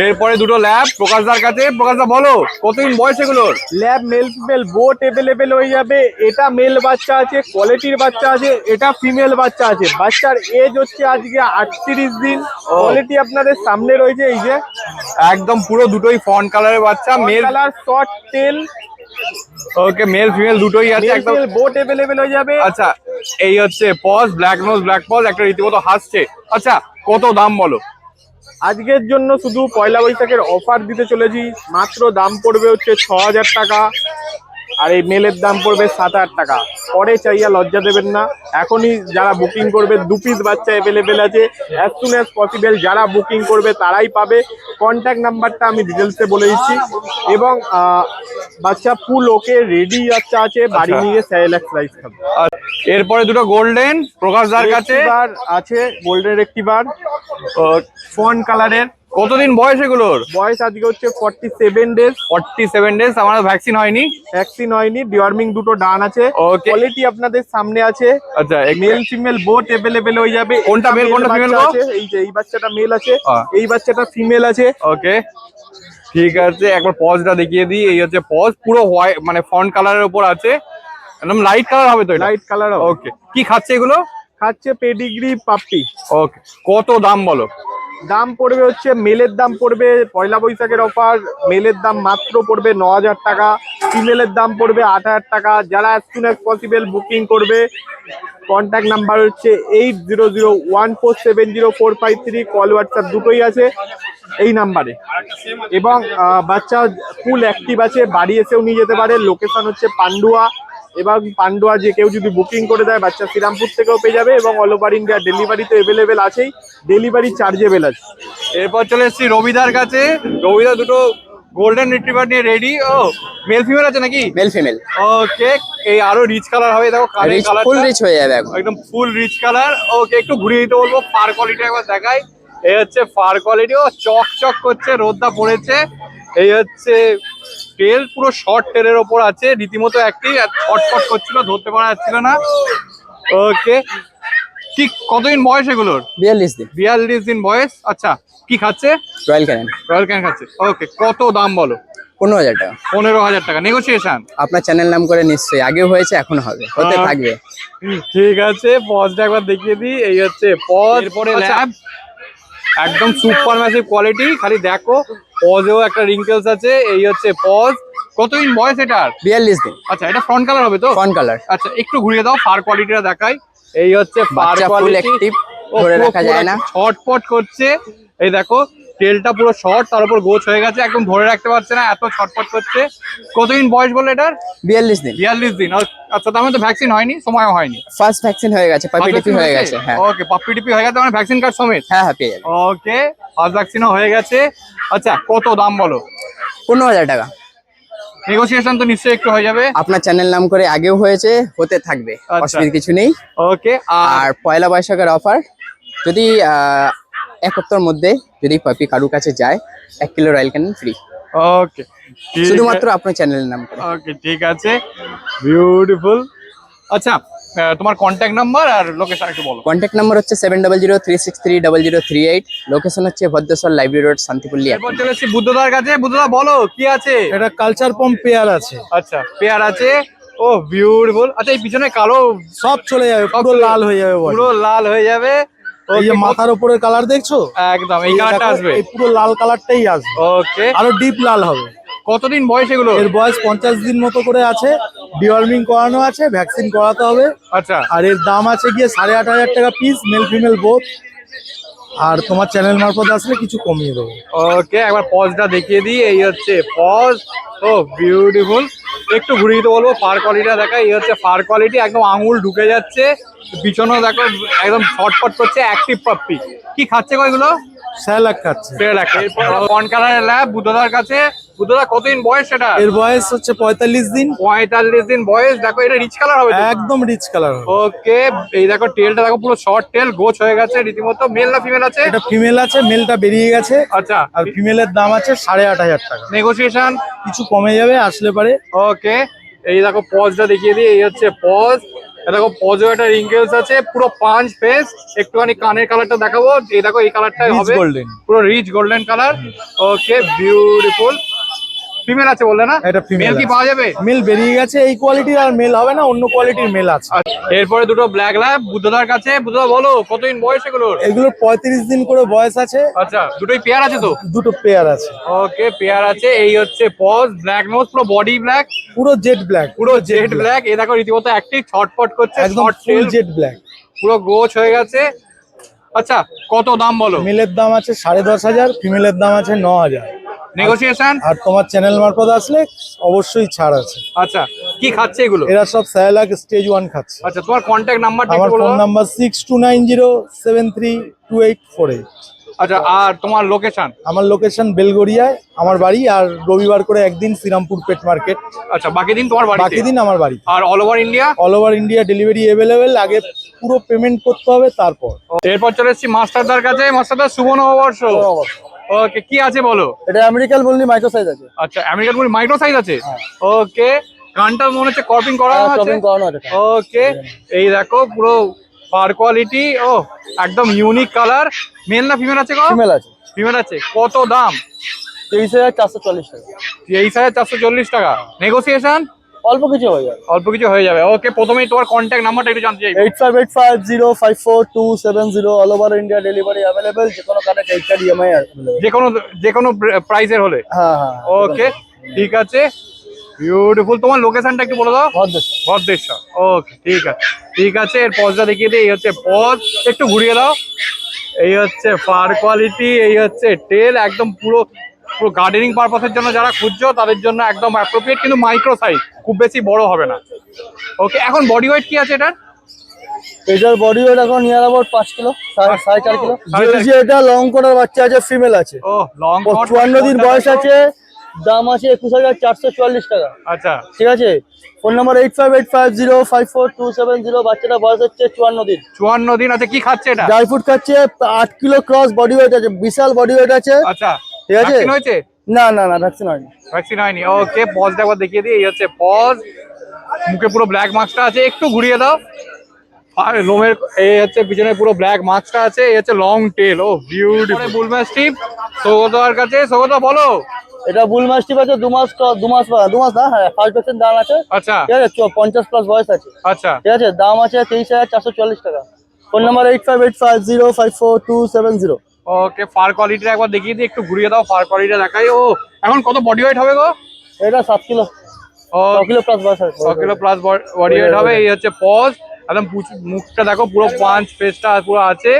এরপরে দুটো ল্যাব প্রকাশদার কাছে। প্রকাশদা বলো, কতদিন বয়স এগুলোর?
Lab male female boat available হয়ে যাবে। এটা মেল বাচ্চা আছে, কোয়ালিটির বাচ্চা আছে। এটা ফিমেল বাচ্চা আছে। বাচ্চার এজ হচ্ছে আজকে 38 দিন। কোয়ালিটি আপনাদের সামনে রয়েছে, এই যে
একদম পুরো দুটোই ফন্ট কালারের বাচ্চা, male.
Colour, short tail.
Okay, male female দুটোই আছে একদম।
বোট অ্যাভেলেবেল হয়ে যাবে।
আচ্ছা, এই হচ্ছে paws, black nose black paws, একটা রীতিমতো হাসছে। আচ্ছা, কত দাম বলো?
আজকের জন্য শুধু পয়লা বৈশাখের অফার দিতে চলেছি। মাত্র দাম পড়বে হচ্ছে 6000 টাকা, আর এই মেলের দাম পড়বে 7000 টাকা। পরে চাইয়া লজ্জা দেবেন না, এখনই যারা বুকিং করবে 2 পিস বাচ্চা অ্যাভেলেবেল আছে। as soon as possible যারা বুকিং করবে তারাই পাবে। কন্ট্যাক্ট নাম্বারটা আমি ডিটেলসে বলে দিচ্ছি। এবং বাচ্চা ফুল ওকে রেডি বাচ্চা আছে, বাড়ি নিয়ে সেরেলাক্স রাইস খাবে।
এরপরে দুটো গোল্ডেন প্রকাশদার কাছে
বার আছে, গোল্ডেন একটি বার, ফন কালারের।
কতদিন বয়স এগুলোর?
বয়স আজকে হচ্ছে 47 ডেজ।
47 ডেজ। আমার ভ্যাকসিন হয়নি।
ভ্যাকসিন হয়নি, ডিওয়ার্মিং দুটো ডান আছে।
ওকে।
কোয়ালিটি আপনাদের সামনে আছে।
আচ্ছা,
মেল ফিমেল বোথ अवेलेबल হয়ে যাবে।
কোনটা male, কোনটা female গো?
এই যে এই বাচ্চাটা মেল আছে,
হ্যাঁ।
এই বাচ্চাটা ফিমেল আছে।
ওকে, ঠিক আছে, একবার পজটা দেখিয়ে দিই। এই হচ্ছে পজ, পুরো হোয়াইট মানে ফন্ট কালারের উপর আছে, একদম লাইট কালার হবে তো এটা?
Light colour.
ওকে, কি খাচ্ছে এগুলো?
খাচ্ছে পেডিগ্রি পাপ্পি।
ওকে, কত দাম বলো?
দাম পড়বে হচ্ছে, মেলের দাম পড়বে পয়লা বৈশাখের অফার, মেলের দাম মাত্র পড়বে 9000 টাকা, ফিমেলের দাম পড়বে 8000 টাকা। যারা as soon as possible booking করবে, কন্ট্যাক্ট নাম্বার হচ্ছে 8001470453, কল হোয়াটসঅ্যাপ দুটোই আছে এই নাম্বারে। এবং বাচ্চা ফুল অ্যাক্টিভ আছে, বাড়ি এসেও নিয়ে যেতে পারে। লোকেশন হচ্ছে পান্ডুয়া, এবং পান্ডুয়া যে কেউ যদি বুকিং করে দেয় বাচ্চা শ্রীরামপুর থেকেও পেয়ে যাবে, এবং অল ওভার ইন্ডিয়া ডেলিভারি তো অ্যাভেলেবেল আছেই, ডেলিভারি চার্জেবল আছে।
এরপর চলে এসেছি রবিদার কাছে। রবিদা দুটো গোল্ডেন রিট্রিভার নিয়ে রেডি। ও মেল ফিমেল আছে নাকি?
মেল ফিমেল
ওকে, এই আরো রিচ কালার হবে, দেখো কালার কালার
ফুল রিচ হয়ে যাবে এখন।
একদম ফুল রিচ কালার। ওকে, একটু ঘুরিয়ে দিতে বলবো, ফার কোয়ালিটি একবার দেখাই। এই হচ্ছে ফার কোয়ালিটি, ও চক চক করছে, রোদটা পড়েছে। এই হচ্ছে টেল, পুরো শর্ট টেলের ওপর আছে, রীতিমতো একটি ছটফট করছিল, ধরতে পারা যাচ্ছিল না। ওকে, ঠিক কতদিন বয়স এগুলোর?
42 দিন।
42 দিন বয়স। আচ্ছা, কি খাচ্ছে?
Royal Canon.
রয়্যাল ক্যান খাচ্ছে। ওকে, কত দাম বলো?
15000 টাকা।
15000 টাকা নেগোসিয়েশন।
আপনার চ্যানেল নাম করে নিশ্চয়ই, আগেও হয়েছে, এখনো হবে, হতে থাকবে।
ঠিক আছে, পজটা একবার দেখিয়ে দিই। এই হচ্ছে পজ, এরপরে ল্যাব, একদম সুপার ম্যাসিভ কোয়ালিটি। খালি দেখো, পজেও একটা রিঙ্কেলস আছে। এই হচ্ছে পজ। কতদিন বয়স এটার?
42 দিন।
আচ্ছা, এটা ফ্রন্ট কালার হবে তো?
Fawn colour.
আচ্ছা, একটু ঘুরিয়ে দাও, ফার কোয়ালিটিটা দেখাই। এই হচ্ছে ফার
বাচ্চা ফুল
কোয়ালিটি,
অ্যাক্টিভ, ধরে রাখা যায় না।
ছটপট করছে। এই দেখো, টেলটা পুরো শর্ট, তার উপর গোছ হয়ে গেছে, একদম ধরে রাখতে পারছে না, এত ছটপট করছে। কতদিন বয়স বললো এটার?
42 দিন।
42 দিন। আচ্ছা, তার মানে তো ভ্যাকসিন হয়নি, সময়ও হয়নি।
ফার্স্ট ভ্যাকসিন হয়ে গেছে, পাপি টিপি হয়ে গেছে। হ্যাঁ
ওকে, পাপ্পি টিপি হয়ে গেছে, মানে ভ্যাকসিন কার্ড সমেত।
হ্যাঁ হ্যাঁ, পেয়ে যাবে।
ওকে, ফার্স্ট ভ্যাকসিনও হয়ে গেছে। আচ্ছা, কত দাম বলো?
15000 টাকা।
নেগোসিয়েশন তো নিশ্চয়ই একটু হয়ে যাবে।
আপনার চ্যানেল নাম করে আগেও হয়েছে, হতে থাকবে,
আচ্ছা।
অসুবিধা কিছু নেই।
ওকে,
আর পয়লা বৈশাখের অফার, যদি 1 সপ্তাহের মধ্যে যদি পাপি কারুর কাছে যায়, 1 কিলো রয়্যাল ক্যানেন ফ্রি,
ওকে,
শুধুমাত্র আপনার চ্যানেলের নাম করে।
ওকে, ঠিক আছে, বিউটিফুল। আচ্ছা, তোমার কন্ট্যাক্ট নাম্বার আর লোকেশন একটু বলো।
কন্ট্যাক্ট নাম্বার হচ্ছে 7003630038, লোকেশন হচ্ছে ভদ্রেশ্বর লাইব্রেরি রোড, শান্তিপল্লী।
এরপর চলে এসেছি বুদ্ধদার কাছে। বুদ্ধদা বলো, কি আছে?
এটা কালচার পম্প পেয়ার আছে,
আচ্ছা, পেয়ার আছে। ও বিউটিফুল। আচ্ছা, এই পিছনে কালো
সব চলে যাবে, পুরো লাল হয়ে যাবে body।
পুরো লাল হয়ে যাবে।
এই যে
Okay,
মাথার উপরের কালার দেখছো,
একদম এই কালারটা
দেখো,
আসবে।
এই পুরো লাল কালারটাই আসবে,
ওকে,
আরো ডিপ লাল হবে।
কতদিন বয়স এগুলো?
এর বয়স 50 দিন মতো করে আছে, ডিওয়ার্মিং করানো আছে, ভ্যাকসিন করাতে হবে।
আচ্ছা,
আর এর দাম আছে গিয়ে 8500 টাকা পিস, মেল ফিমেল বোথ। আর তোমার চ্যানেল মারফত আসলে কিছু কমিয়ে দেবো।
ওকে, একবার পজটা দেখিয়ে দিই। এই হচ্ছে পজ। ও বিউটিফুল। একটু ঘুরিয়ে দিতে বলবো, ফার কোয়ালিটিটা দেখা। এই হচ্ছে ফার কোয়ালিটি, একদম আঙুল ঢুকে যাচ্ছে। পিছনেও দেখো, একদম ছটফট করছে, অ্যাক্টিভ পাপ্পি। কি খাচ্ছে গো এগুলো?
স্যালাক খাচ্ছে।
এরপর কন কালারের ল্যাব বুদ্ধদার কাছে। বুদ্ধদা, কতদিন বয়স সেটা?
এর বয়স হচ্ছে 45 দিন।
45 দিন বয়স। দেখো, এটা রিচ কালার হবে তো?
একদম রিচ কালার হবে।
ওকে, এই দেখো টেলটা দেখো, পুরো শর্ট টেল, গোছ হয়ে গেছে রীতিমতো। মেল না ফিমেল আছে?
এটা ফিমেল আছে, মেলটা বেরিয়ে গেছে।
আচ্ছা,
আর ফিমেলের দাম আছে 8500 টাকা।
নেগোসিয়েশন
কিছু কমে যাবে আসলে পারে।
ওকে, এই দেখো পজটা দেখিয়ে দিই। এই হচ্ছে পজ। দেখো, পজেও একটা রিঙ্কেলস আছে, পুরো পাঁচ ফেস। একটুখানি কানের কালারটা দেখাবো। এই দেখো, এই কালারটাই হবে,
গোল্ডেন,
পুরো রিচ গোল্ডেন কালার। ওকে, বিউটিফুল। ফিমেল আছে বললে না?
এটা
মেল
ফিমেল
কি পাওয়া যাবে?
মেল বেরিয়ে গেছে, এই কোয়ালিটির আর মেল হবে না, অন্য কোয়ালিটির মেল আছে।
আচ্ছা, এরপরে দুটো ব্ল্যাক ল্যাব বুদ্ধদার কাছে। বুদ্ধদা বলো, কতদিন বয়স এগুলোর?
এগুলোর 35 দিন করে বয়স আছে।
আচ্ছা, দুটোই পেয়ার আছে তো?
দুটো পেয়ার আছে।
ওকে, পেয়ার আছে। এই হচ্ছে পজ, ব্ল্যাক নোজ, পুরো বডি ব্ল্যাক,
পুরো জেড ব্ল্যাক,
পুরো জেড ব্ল্যাক। এই দেখো, রীতিমতো অ্যাক্টিভ, ছটফট করছে,
একদম
শর্ট
ফুল
টেল,
জেড ব্ল্যাক।
পুরো গোছ হয়ে গেছে। আচ্ছা, কত দাম বলো?
মেলের দাম আছে 10500, ফিমেলের দাম আছে 9000।
নেগোসিয়েশন?
আর তোমার চ্যানেল মারফত আসলে অবশ্যই ছাড় আছে।
আচ্ছা, কি খাচ্ছে এগুলো?
এরা সব স্যালাক স্টেজ 1 খাচ্ছে।
আচ্ছা, তোমার কন্ট্যাক্ট নাম্বারটা
আমার
একটু বলো।
Phone number 6290732848।
আচ্ছা, আর তোমার লোকেশন?
আমার লোকেশন বেলগড়িয়ায় আমার বাড়ি, আর রবিবার করে একদিন শ্রীরামপুর পেট মার্কেট।
আচ্ছা, বাকি দিন তোমার বাড়িতে?
বাকি দিন আমার বাড়ি।
আর all over India?
All over India delivery available, আগে পুরো পেমেন্ট করতে হবে তারপর।
এরপর চলে এসেছি মাস্টারদার কাছে। মাস্টারদার শুভ নববর্ষ। ওকে, কি আছে বলো?
এটা আমেরিকান বললি মাইক্রো সাইজ আছে।
আচ্ছা, আমেরিকান বুল মাইক্রো সাইজ আছে।
হ্যাঁ।
ওকে, কানটা মনে হচ্ছে কর্পিং করা আছে।
শপিং করানো আছে।
ওকে, এই দেখো পুরো ফার কোয়ালিটি। ও একদম ইউনিক কালার। মেল না ফিমেল আছে গো?
ফিমেল আছে।
ফিমেল আছে। কত দাম?
23,440 টাকা।
23,440 টাকা। নেগোসিয়েশন
অল্প কিছু হয়ে যাবে।
অল্প কিছু হয়ে যাবে। ওকে, প্রথমেই তোমার কন্ট্যাক্ট নাম্বারটা একটু জানতে চাই।
8585054270 all over India delivery available, যে কোনো কার্ডে ক্রেডিট কার্ড ইএমআই অ্যাভেলেবেল।
যে কোনো প্রাইসের হলে।
হ্যাঁ হ্যাঁ।
ওকে, ঠিক আছে, বিউটিফুল। তোমার লোকেশনটা একটু বলে দাও।
ভদ্রেশ্বর।
ভদ্রেশ্বর। ওকে, ঠিক আছে, ঠিক আছে। এর পজটা দেখিয়ে দিই। এই হচ্ছে পজ, একটু ঘুরিয়ে দাও। এই হচ্ছে ফার কোয়ালিটি, এই হচ্ছে টেল। একদম পুরো পুরো গার্ডেনিং পারপাসের জন্য যারা খুঁজছো তাদের জন্য একদম অ্যাপ্রোপ্রিয়েট, কিন্তু মাইক্রো সাইজ, খুব বেশি বড় হবে না। ওকে, এখন বডি ওয়েট কি আছে এটার?
এটার বডি ওয়েট এখন নিয়ার অ্যাবাউট 5 কিলো, 4.5 কিলো। যে এটা লং কোটের বাচ্চা আছে, ফিমেল আছে।
ও লং কোট,
54 দিন বয়স আছে, দাম আছে 21,440 টাকা।
আচ্ছা,
ঠিক আছে। Phone number 8585054270। বাচ্চাটা বয়স হচ্ছে 54 দিন।
54 দিন আছে। কি খাচ্ছে এটা?
ড্রাই ফ্রুট খাচ্ছে, 8 কিলো ক্রস বডি ওয়েট আছে, বিশাল বডি ওয়েট আছে।
আচ্ছা,
ঠিক আছে।
ভ্যাকসিন হয়েছে?
না না না, ভ্যাকসিন হয়নি।
ভ্যাকসিন হয়নি। ওকে, পজটা একবার দেখিয়ে দিই। এই হচ্ছে পজ, মুখে পুরো ব্ল্যাক মার্কসটা আছে, একটু ঘুরিয়ে দাও। আর লোমের এই হচ্ছে পিছনে পুরো ব্ল্যাক মার্কসটা আছে। এই হচ্ছে লং টেল। ও বিউটিফুল। বুল ম্যাস্টিফ সৌগতার কাছে। সৌগতা বলো।
এটা বুল মাস্টিফ আছে, 2 মাস না, হ্যাঁ, ফার্স্ট ভ্যাকসিন দাম আছে।
আচ্ছা,
ঠিক আছে, 50 প্লাস বয়স আছে।
আচ্ছা,
ঠিক আছে, দাম আছে 23,440 টাকা। Phone number 8585054270।
ওকে, ফার কোয়ালিটিটা একবার দেখিয়ে দিই, একটু ঘুরিয়ে দাও। ফার কোয়ালিটিটা দেখাই। ও এখন কত বডি ওয়েট হবে গো?
এটা 7 কিলো,
ও
6 কিলো প্লাস বয়স আছে।
6 কিলো প্লাস বডি ওয়েট হবে। এই হচ্ছে পজ, একদম মুখটা দেখো, পুরো পাঁচ ফেসটা পুরো আছে,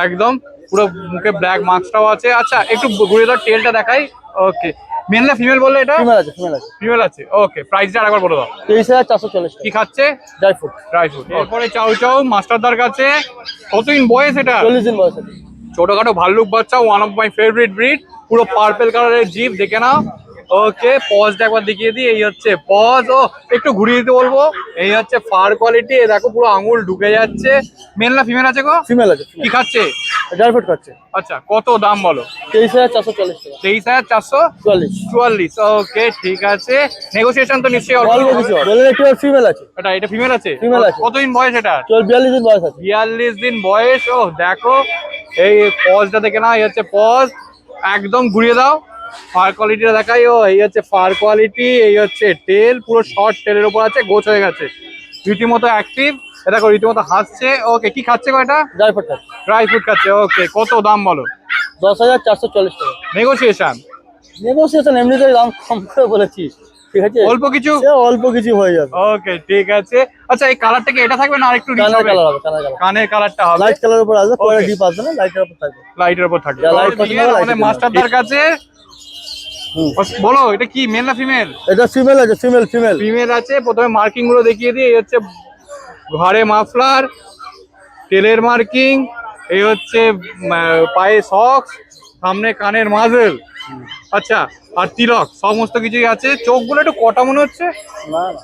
একদম পুরো মুখে ব্ল্যাক মার্কসটাও আছে। আচ্ছা, একটু ঘুরিয়ে দাও, টেলটা দেখাই। ওকে, মেল না ফিমেল বললে এটা?
ফিমেল আছে, ফিমেল আছে।
ফিমেল আছে। ওকে, প্রাইসটা আরেকবার বলে দাও।
23,440
কি
টাকা।
খাচ্ছে?
Dry fruit.
Dry fruit. এরপরে চাউ চাউ মাস্টারদার কাছে। কতদিন বয়স এটা?
40 দিন বয়স আছে।
ছোটখাটো ভাল্লুক বাচ্চা, one of my favourite breed. পুরো পার্পেল কালারের জিপ, দেখে নাও। ওকে, পজটা একবার দেখিয়ে দিই। এই হচ্ছে পজ। ও একটু ঘুরিয়ে দিতে বলবো। এই হচ্ছে ফার কোয়ালিটি। দেখো পুরো আঙুল ঢুকে যাচ্ছে। মেল না ফিমেল আছে গো?
ফিমেল আছে।
কি খাচ্ছে?
ড্রাই ফ্রুট খাচ্ছে।
আচ্ছা, কত দাম বলো?
23,440 টাকা।
23,444। ওকে, ঠিক আছে। নেগোসিয়েশন তো নিশ্চয়ই
অল্প কিছু
হবে।
বলে একটু ফিমেল আছে।
এটা ফিমেল আছে?
Female আছে।
কতদিন বয়স এটা?
42 দিন বয়স আছে।
42 দিন বয়স। ও দেখো, এই পজটা দেখে না। এই হচ্ছে পজ, একদম ঘুরিয়ে দাও। ফার কোয়ালিটিটা দেখাই। ও এই হচ্ছে ফার কোয়ালিটি। এই হচ্ছে টেল, পুরো শর্ট টেলের উপর আছে, গোছ হয়ে গেছে, রীতিমতো অ্যাক্টিভ। এটা দেখো, রীতিমতো হাসছে। ওকে, কি খাচ্ছে গো এটা?
ড্রাই ফ্রুট খাচ্ছে।
ড্রাই ফ্রুট খাচ্ছে। ওকে, কত দাম বলো?
10,440 টাকা।
নেগোসিয়েশন
নেগোসিয়েশন এমনিতেই দাম কম করে বলেছি। ঠিক আছে,
অল্প কিছু?
সে অল্প কিছু হয়ে যাবে।
ওকে, ঠিক আছে। আচ্ছা, এই কালারটা কি এটা থাকবে না আরেকটু রিচ
কানের
হবে?
কালার হবে, কানের কালার।
কানের কালারটা হবে
লাইট কালার উপর আসবে, পরে
Okay.
ডিপ আসবে না, লাইটের উপর থাকবে।
লাইটের উপর থাকবে।
যা light পছন্দ হবে, light
আমাদের
এর
মাস্টারদার কাছে।
হুম।
বলো, এটা কি মেল না ফিমেল?
এটা ফিমেল আছে, ফিমেল।
ফিমেল আছে। প্রথমে মার্কিং গুলো দেখিয়ে দিই। এই হচ্ছে ঘাড়ে মাফলার, তেলের মার্কিং। এই হচ্ছে পায়ে সক্স, সামনে কানের মাজেল। আচ্ছা, আর তিলক, সমস্ত কিছুই আছে। চোখগুলো একটু কটা মনে হচ্ছে?
না না,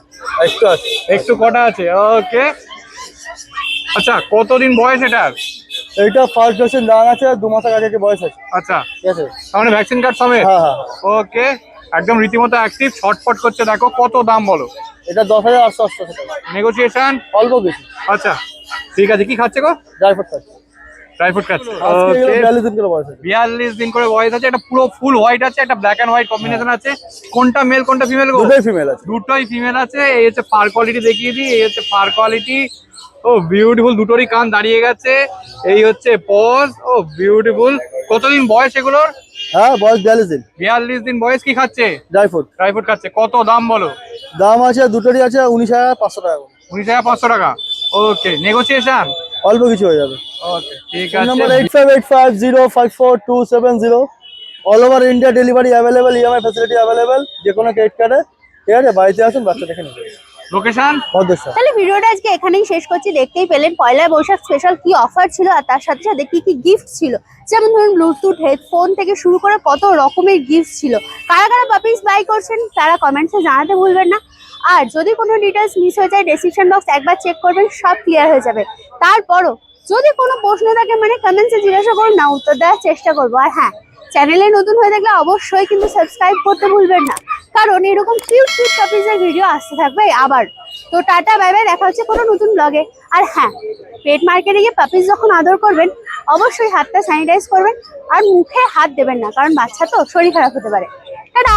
একটু আছে।
একটু কটা আছে। ওকে, আচ্ছা, কতদিন বয়স এটার?
এইটা ফার্স্ট ভ্যাকসিন দাম আছে, 2 মাসের কাছে বয়স আছে।
আচ্ছা,
ঠিক আছে।
তার মানে ভ্যাকসিন কার্ড সমেত?
হ্যাঁ হ্যাঁ।
ওকে, একদম রীতিমতো অ্যাক্টিভ, ছটফট করছে। দেখো, কত দাম বলো?
এটা 10,880 টাকা।
নেগোসিয়েশন
অল্প কিছু।
আচ্ছা, ঠিক আছে। কি খাচ্ছে গো?
ড্রাই ফ্রুট খাচ্ছে।
ড্রাই ফ্রুট খাচ্ছে।
আজকে
ওকে,
42 দিন করে বয়স আছে।
42 দিন করে বয়স আছে। এটা পুরো ফুল হোয়াইট আছে, একটা ব্ল্যাক এন্ড হোয়াইট কম্বিনেশন আছে। কোনটা মেল কোনটা ফিমেল গো?
দুটোই ফিমেল আছে।
দুটোই ফিমেল আছে। এই হচ্ছে ফার কোয়ালিটি দেখিয়ে দিই। এই হচ্ছে ফার কোয়ালিটি। ও বিউটিফুল, দুটোরই কান দাঁড়িয়ে গেছে। এই হচ্ছে পজ। ও বিউটিফুল। কতদিন বয়স এগুলোর?
হ্যাঁ, বয়স 42 দিন।
42 দিন বয়স। কি খাচ্ছে?
Dry fruit.
ড্রাই ফ্রুট খাচ্ছে। কত দাম বলো?
দাম আছে, দুটোরই আছে 19,500 টাকা করে।
19,500 টাকা। ওকে, নেগোসিয়েশন
অল্প কিছু হয়ে যাবে।
ওকে, ঠিক
ফোন
আছে।
Number 8585054270। All over India delivery available, EMI facility available, যে কোনো ক্রেডিট কার্ডে। ঠিক আছে, বাড়িতে আসুন, বাচ্চা দেখে নেবেন।
লোকেশন?
ভদ্রেশ্বর।
তাহলে ভিডিওটা আজকে এখানেই শেষ করছি। দেখতেই পেলেন পয়লা বৈশাখ স্পেশাল কি অফার ছিল, আর তার সাথে সাথে কি কি গিফট ছিল। যেমন ধরুন ব্লুটুথ হেডফোন থেকে শুরু করে কত রকমের গিফট ছিল। কারা কারা পাপিস বাই করছেন তারা কমেন্টসে জানাতে ভুলবেন না। আর যদি কোনো ডিটেলস মিস হয়ে যায়, ডেসক্রিপশন বক্স একবার চেক করবেন, সব ক্লিয়ার হয়ে যাবে। তারপরও যদি কোনো প্রশ্ন থাকে, মানে কমেন্টসে জিজ্ঞাসা করুন না, উত্তর দেওয়ার চেষ্টা করবো। আর হ্যাঁ, চ্যানেলে নতুন হয়ে থাকলে অবশ্যই কিন্তু সাবস্ক্রাইব করতে ভুলবেন না, কারণ এরকম কিউট কিউট পাপিজের ভিডিও আসতে থাকবে আবার। তো টাটা বাই বাই, দেখা হচ্ছে কোনো নতুন ব্লগে। আর হ্যাঁ, পেট মার্কেটে গিয়ে পাপিজ যখন আদর করবেন অবশ্যই হাতটা স্যানিটাইজ করবেন আর মুখে হাত দেবেন না, কারণ বাচ্চা তো শরীর খারাপ হতে পারে। টাটা।